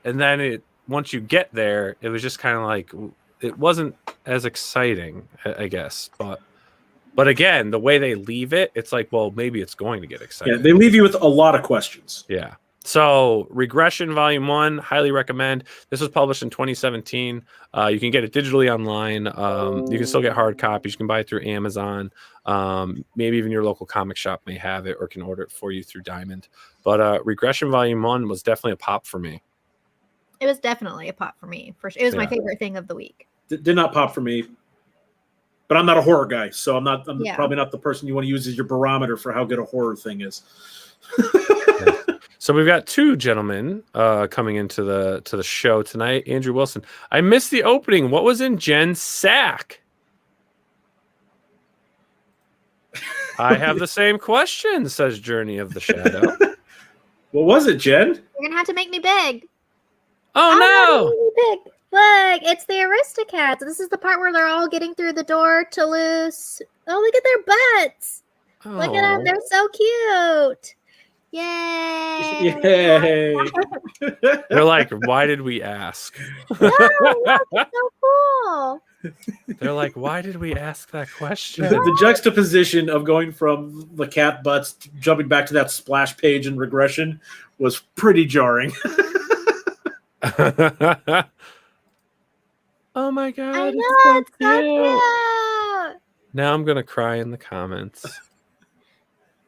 and then once you get there, it was just kind of like, it wasn't as exciting, I guess, but again, the way they leave it, it's like, well, maybe it's going to get exciting. Yeah, they leave you with a lot of questions. Yeah. So Regression Volume 1, highly recommend. This was published in 2017. You can get it digitally online. You can still get hard copies. You can buy it through Amazon. Maybe even your local comic shop may have it or can order it for you through Diamond. But Regression Volume 1 was definitely a pop for me. It was definitely a pop for me. It was my favorite thing of the week. Did not pop for me. But I'm not a horror guy, so I'm probably not the person you want to use as your barometer for how good a horror thing is. So we've got 2 gentlemen coming into the show tonight. Andrew Wilson. I missed the opening. What was in Jen's sack? I have the same question, says Journey of the Shadow. What was it, Jen? You're going to have to make me big. Oh, no. Big. Look, it's the Aristocats. This is the part where they're all getting through the door to loose. Oh, look at their butts. Oh. Look at them. They're so cute. Yay! Yay! They're like, why did we ask? No, that's so cool. They're like, why did we ask that question? The juxtaposition of going from the cat butts to jumping back to that splash page in Regression was pretty jarring. Oh my god! I know, it's so cute. Now I'm gonna cry in the comments.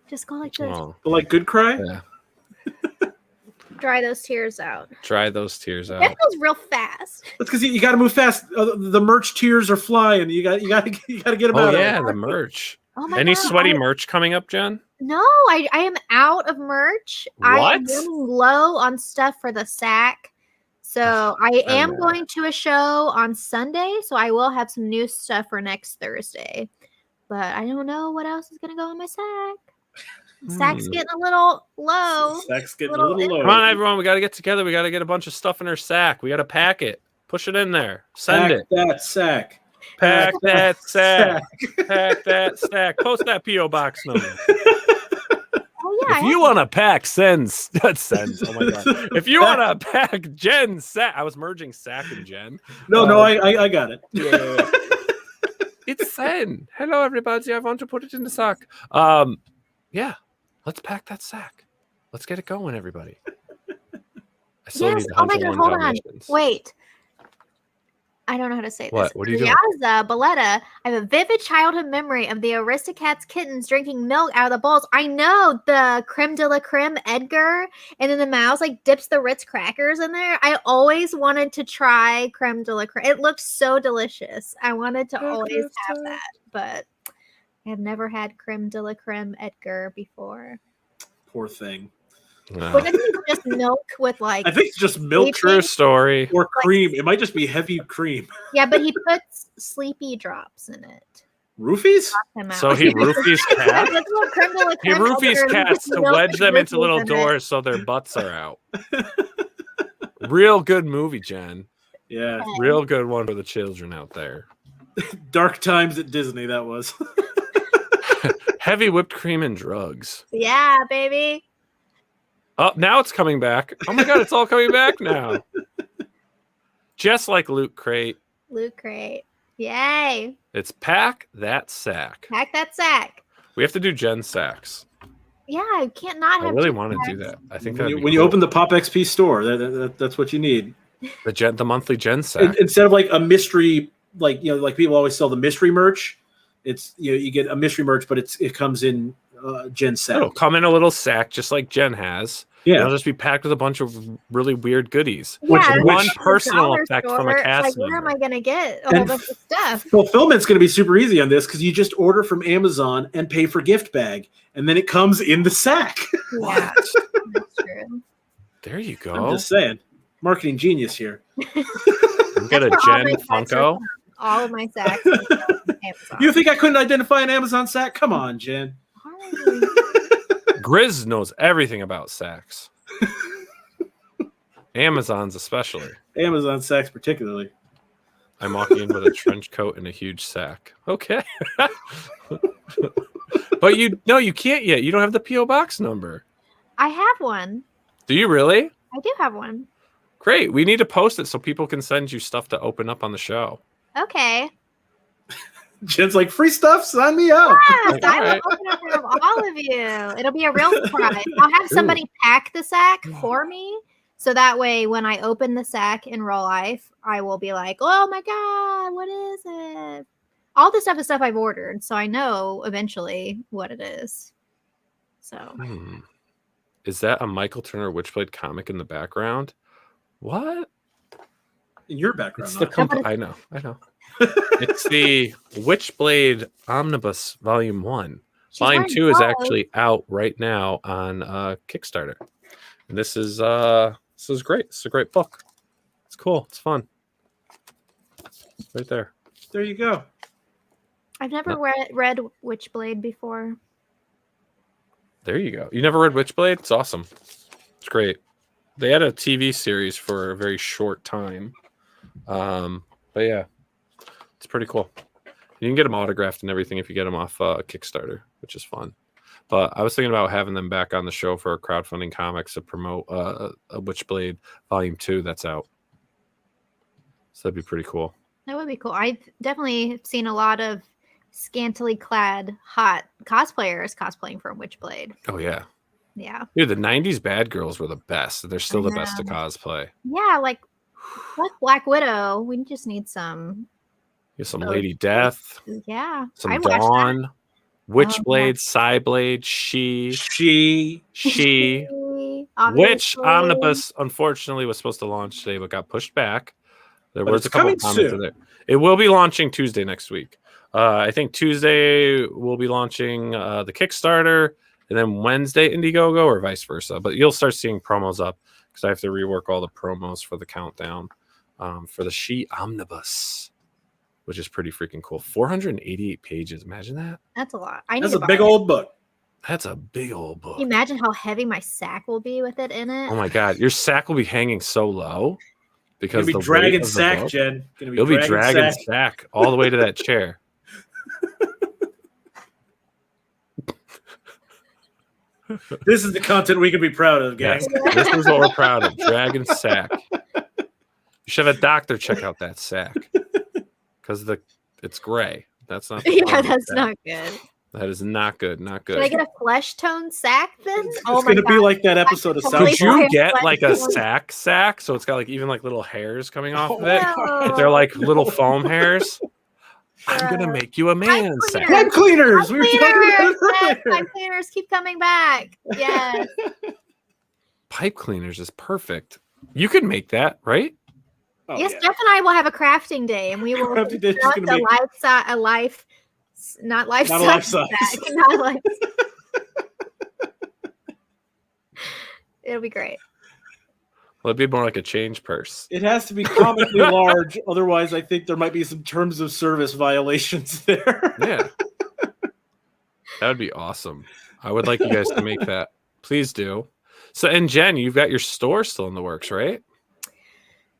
Just go like this. Oh. Like good cry? Yeah. Dry those tears out. Dry those tears out. That goes real fast. That's because you got to move fast. The merch tears are flying. You got to get them out. Oh yeah, the merch. Oh my Any God, sweaty merch coming up, Jen? No, I am out of merch. I am running low on stuff for the sack. So I am going to a show on Sunday, so I will have some new stuff for next Thursday. But I don't know what else is going to go in my sack. Sack's getting a little low. Sack's getting a little low. Come on, everyone. We got to get together. We got to get a bunch of stuff in our sack. We got to pack it. Push it in there. Send it. That sack. Pack that sack. Pack that sack. Post that P.O. box number. Oh, yeah. If you want to pack sends. Oh my god. If you want to pack Jen's sack. I was merging sack and Jen. No, I got it. Yeah. It's Sen. Hello, everybody. I want to put it in the sack. Yeah, let's pack that sack. Let's get it going, everybody. I still need the Oh my God, 101 hold on. Dalmatians. Wait. I don't know how to say What? this. What are you doing? Yazza, Balletta, I have a vivid childhood memory of the Aristocats kittens drinking milk out of the bowls. I know the creme de la creme Edgar, and then the mouse like dips the Ritz crackers in there. I always wanted to try creme de la creme. It looked so delicious. I wanted to always have that, but I have never had creme de la creme Edgar before. Poor thing. No. Which I think is just milk with like. I think it's just milk True story. or cream. It might just be heavy cream. Yeah, but he puts sleepy drops in it. Roofies? So he roofies cats. He roofies cats to wedge them into little doors so their butts are out. Real good movie, Jen. Yeah. Real good one for the children out there. Dark times at Disney, that was. Heavy whipped cream and drugs. Yeah, baby. Oh, now it's coming back. Oh my God, it's all coming back now. Just like Loot Crate. Loot Crate. Yay. It's pack that sack. Pack that sack. We have to do Jen sacks. Yeah, I can't not I have. really two want to do sacks. that. I think When, that'd you, be when you cool. open the POPXP store, that's what you need. the monthly Jen sack. Instead of like a mystery, like like people always sell the mystery merch. It's you get a mystery merch, but it comes in Jen sack. It'll come in a little sack just like Jen has. Yeah. It'll just be packed with a bunch of really weird goodies. Yeah, one it's personal dollar effect store. from a cast Like, where am member. I gonna get a whole bunch of stuff? Fulfillment's going to be super easy on this because you just order from Amazon and pay for gift bag, and then it comes in the sack. Yeah, that's true. There you I'm go. just saying, marketing genius here. We get a That's where all Jen my sacks are Funko. from. All of my sacks. are from Amazon. You think I couldn't identify an Amazon sack? Come on, Jen. GRIZZ knows everything about sacks. Amazon's especially. Amazon sacks particularly. I'm walking in with a trench coat and a huge sack. Okay. But you can't yet. You don't have the P.O. box number. I have one. Do you really? I do have one. Great. We need to post it so people can send you stuff to open up on the show. Okay. Jen's like, free stuff? Sign me up. Yes, I will Alright. open up for all of you. It'll be a real surprise. I'll have somebody pack the sack for me. So that way, when I open the sack in real life, I will be like, oh my God, what is it? All this stuff is stuff I've ordered. So I know eventually what it is. So Is that a Michael Turner Witchblade comic in the background? What? In your background. It's the not- I know. It's the Witchblade Omnibus Volume 1. she's Volume wearing 2 is gloves. actually out right now on Kickstarter. And this is great. It's a great book. It's cool. It's fun. Right there. There you go. I've never read Witchblade before. There you go. You never read Witchblade? It's awesome. It's great. They had a TV series for a very short time. But yeah, it's pretty cool. You can get them autographed and everything if you get them off Kickstarter, which is fun. But I was thinking about having them back on the show for crowdfunding comics to promote a Witchblade Volume 2 that's out. So that'd be pretty cool. That would be cool. I've definitely seen a lot of scantily clad hot cosplayers cosplaying from Witchblade. Oh, yeah. Yeah. Dude, the 90s bad girls were the best. They're still I the best to know. cosplay. Yeah, like Black Widow. We just need some. You have some Oh, Lady Death, Yeah. some I'd watch Dawn, that. Witchblade, Psyblade, She, which Obviously. Omnibus unfortunately was supposed to launch today but got pushed back. There But was it's a couple coming comments soon. there. It will be launching Tuesday next week. I think Tuesday we'll be launching the Kickstarter, and then Wednesday Indiegogo, or vice versa. But you'll start seeing promos up because I have to rework all the promos for the countdown for the SHI Omnibus, which is pretty freaking cool. 488 pages. Imagine that. That's a lot. I need That's to a buy big it. old book. That's a big old book. Can you imagine how heavy my sack will be with it in it? Oh my god, your sack will be hanging so low because Gonna be the weight dragging of the sack, book- Jen. Gonna You'll be dragging sack all the way to that chair. This is the content we can be proud of, gang. Yes, this is what we're proud of. Dragon sack. You should have a doctor check out that sack because it's gray. That's not. Yeah, that's not good. That is not good. Not good. Should I get a flesh tone sack then? It's Oh my going to be God. like that episode of South Totally Could Park. you fine. get Flesh like a tone. sack, so it's got like even like little hairs coming off of it? Ew. They're like little foam hairs. I'm gonna Gross. make you a man sack. Pipe cleaners. We were talking about Cleaners, it yes, earlier. pipe cleaners keep coming back. Yes. Pipe cleaners is perfect. You could make that, right? Oh, Yes, yeah. Jeff and I will have a crafting day, and we will Crafting day is construct gonna be- a life, not life Not a life size, size. sack, not a life. It'll be great. Well, it'd be more like a change purse. It has to be comically large, otherwise I think there might be some terms of service violations there. Yeah, that would be awesome. I would like you guys to make that. Please do. So, and Jen, you've got your store still in the works, right?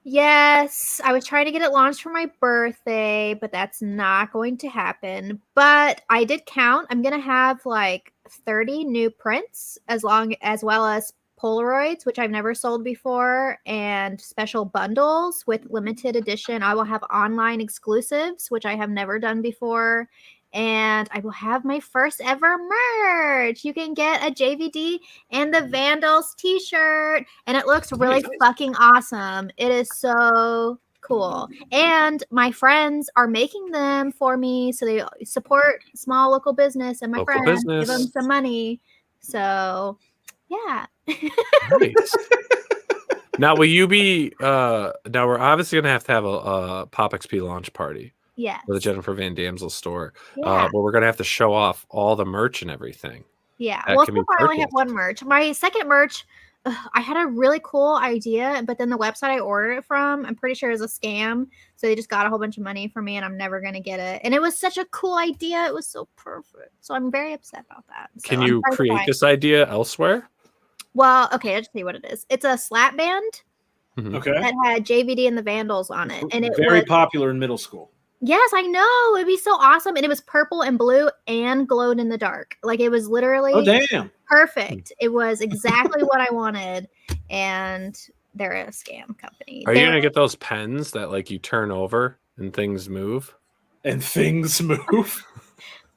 Yes, I was trying to get it launched for my birthday, but that's not going to happen. But I did count. I'm gonna have like 30 new prints as well as Polaroids, which I've never sold before, and special bundles with limited edition. I will have online exclusives, which I have never done before. And I will have my first ever merch. You can get a JVD and the Vandals t-shirt, and it looks really fucking awesome. It is so cool. And my friends are making them for me, so they support small local business, and my Local friends give business. them some money. So, yeah. Nice. Now, will you be? Now we're obviously gonna have a POPXP launch party Yes. for the Jennifer Van Damsel store. Yeah. But we're gonna have to show off all the merch and everything. Yeah. that Well, can so be far I only have purchased. one merch. My second merch, I had a really cool idea, but then the website I ordered it from, I'm pretty sure is a scam. So they just got a whole bunch of money from me, and I'm never gonna get it. And it was such a cool idea. It was so perfect. So I'm very upset about that. So Can I'm you trying to create find- this idea elsewhere? Well, okay, I'll just tell you what it is. It's a slap band Okay. that had JVD and the Vandals on it, and it Very was popular in middle school. Yes, I know. It'd be so awesome. And it was purple and blue and glowed in the dark. Like it was literally Oh, damn. perfect. It was exactly what I wanted. And they're a scam company. Are you They're- gonna get those pens that like you turn over and things move? And things move.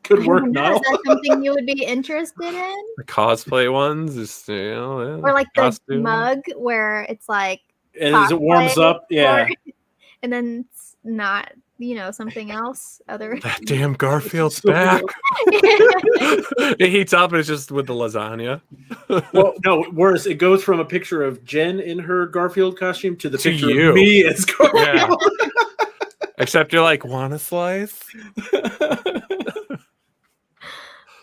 Good I work, don't know, Nile. Is that something you would be interested in? The cosplay ones, just yeah, Or like the costume. mug where it's like And as it warms cosplay up, yeah. and then it's not, something else other. That damn Garfield's So back. It heats up and it's just with the lasagna. Well, no, worse. It goes from a picture of Jen in her Garfield costume to the To picture you. of me as Garfield. Yeah. Except you're like, want a slice?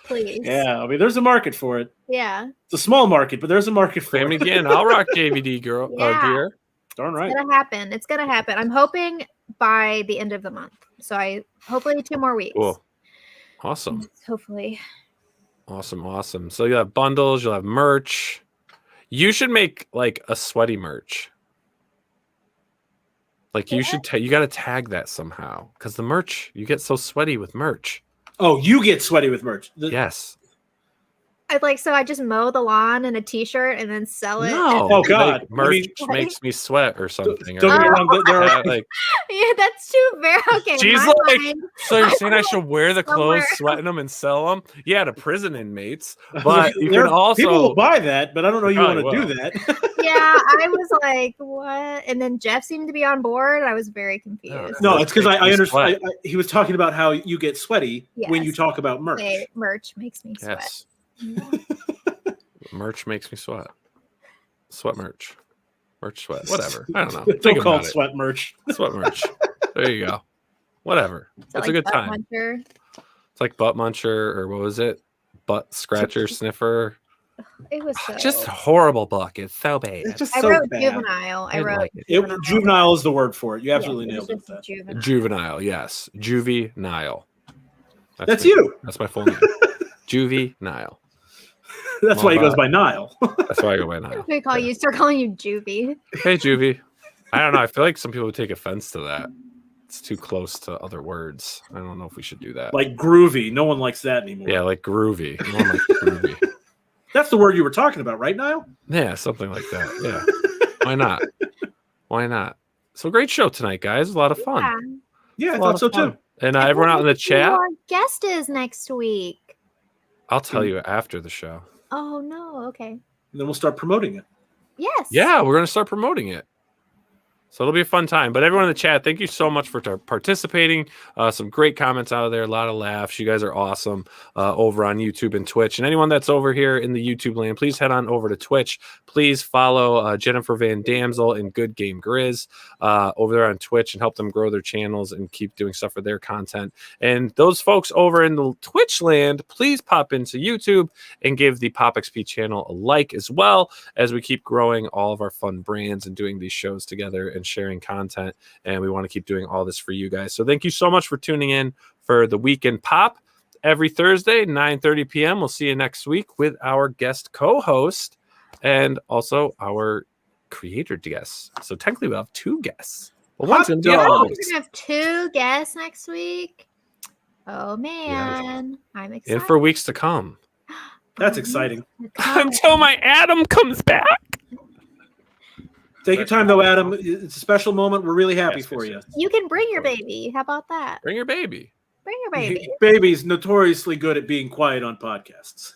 Please. Yeah, I mean, there's a market for it. Yeah. It's a small market, but there's a market for Same it. again. I'll rock JVD girl Yeah. gear. Darn right. It's gonna happen. It's gonna happen. I'm hoping by the end of the month. So hopefully 2 more weeks. Cool. Awesome. Hopefully. Awesome. So you have bundles, you'll have merch. You should make like a sweaty merch. Like you should you got to tag that somehow because the merch, you get so sweaty with merch. Oh, you get sweaty with merch. Yes. I just mow the lawn in a t-shirt and then sell it. No. Oh, God. Like, merch I mean- makes me sweat or something. Don't get me or- wrong. There are, like, Yeah, that's too very okay. she's my like, mind- so you're saying I should wear the clothes, Somewhere. sweating them, and sell them? Yeah, to prison inmates. But you there can are- also people will buy that, but I don't know you want Probably to do that. yeah, I was like, what? And then Jeff seemed to be on board. I was very confused. No, it's because I Makes me understand. sweat. He was talking about how you get sweaty when you Yes. talk about merch. Okay, merch makes me sweat. Yes. Merch makes me sweat. Sweat merch. Merch sweat. Whatever. I don't know. Don't Think call about it it. sweat merch. Sweat merch. There you go. Whatever. So, It's a good butt time. muncher. It's like butt muncher or what was it? Butt scratcher, sniffer. It was so. Just horrible book. It's so bad. It's just I so wrote bad. juvenile. I didn't wrote like it. Juvenile is the word for it. You Yeah, absolutely it was nailed it. with just that. juvenile. Juvenile. Yes. Juvenile. That's me. you. That's my full name. Juvenile. That's why he goes by Nile. That's why I go by Nile. We call you start calling you Juvie. Hey, Juvie. I don't know. I feel like some people would take offense to that. It's too close to other words. I don't know if we should do that. Like groovy. No one likes that anymore. Yeah, like groovy. No one likes groovy. That's the word you were talking about, right, Nile? Yeah, something like that. Yeah. Why not? Why not? So great show tonight, guys. A lot of fun. Yeah. Yeah, I A lot thought so of fun. too. And everyone out in the chat, Who our guest is next week. I'll tell you after the show. Oh no, okay. And then we'll start promoting it. Yes. Yeah, we're going to start promoting it. So it'll be a fun time. But everyone in the chat, thank you so much for participating. Some great comments out of there. A lot of laughs. You guys are awesome over on YouTube and Twitch. And anyone that's over here in the YouTube land, please head on over to Twitch. Please follow Jennifer Van Damsel and Good Game GRIZZ over there on Twitch and help them grow their channels and keep doing stuff for their content. And those folks over in the Twitch land, please pop into YouTube and give the POPXP channel a like as well as we keep growing all of our fun brands and doing these shows together and sharing content, and we want to keep doing all this for you guys. So thank you so much for tuning in for the Weekend Pop every Thursday, 9:30 p.m. We'll see you next week with our guest co-host and also our creator guests. So technically we'll have two guests. Well, one's going to be Oh, Alex. we're gonna have two guests next week. Oh man, I'm excited. And for weeks to come. That's exciting. Until my Adam comes back. Take your time, though, Adam. It's a special moment. We're really happy for you. You can bring your baby. How about that? Bring your baby. Bring your baby. Baby's notoriously good at being quiet on podcasts.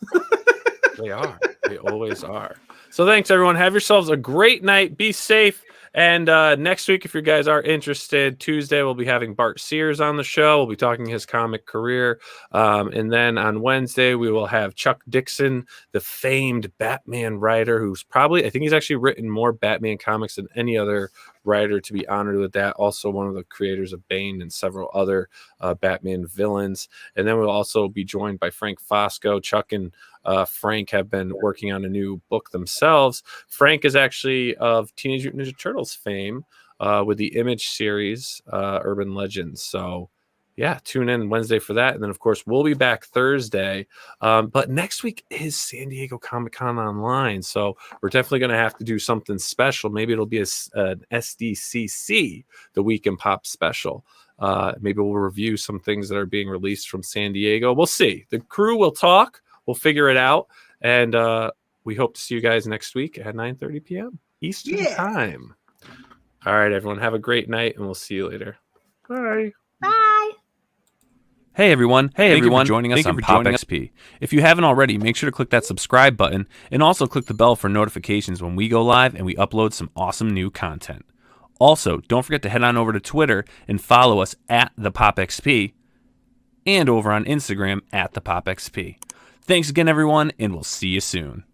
They are. They always are. So thanks, everyone. Have yourselves a great night. Be safe. And next week, if you guys are interested, Tuesday, we'll be having Bart Sears on the show. We'll be talking his comic career. And then on Wednesday, we will have Chuck Dixon, the famed Batman writer, who's I think he's actually written more Batman comics than any other writer to be honored with that. Also one of the creators of Bane and several other Batman villains. And then we'll also be joined by Frank Fosco. Chuck and Frank have been working on a new book themselves. Frank is actually of Teenage Mutant Ninja Turtles fame with the Image series, Urban Legends. So yeah, tune in Wednesday for that. And then, of course, we'll be back Thursday. But next week is San Diego Comic-Con Online. So we're definitely going to have to do something special. Maybe it'll be an SDCC, the Weekend Pop special. Maybe we'll review some things that are being released from San Diego. We'll see. The crew will talk. We'll figure it out. And we hope to see you guys next week at 9:30 p.m. Eastern Time. All right, everyone. Have a great night, and we'll see you later. Bye. Bye. Hey everyone, Thank you for joining us on POPXP. If you haven't already, make sure to click that subscribe button and also click the bell for notifications when we go live and we upload some awesome new content. Also, don't forget to head on over to Twitter and follow us at the POPXP and over on Instagram at the POPXP. Thanks again everyone, and we'll see you soon.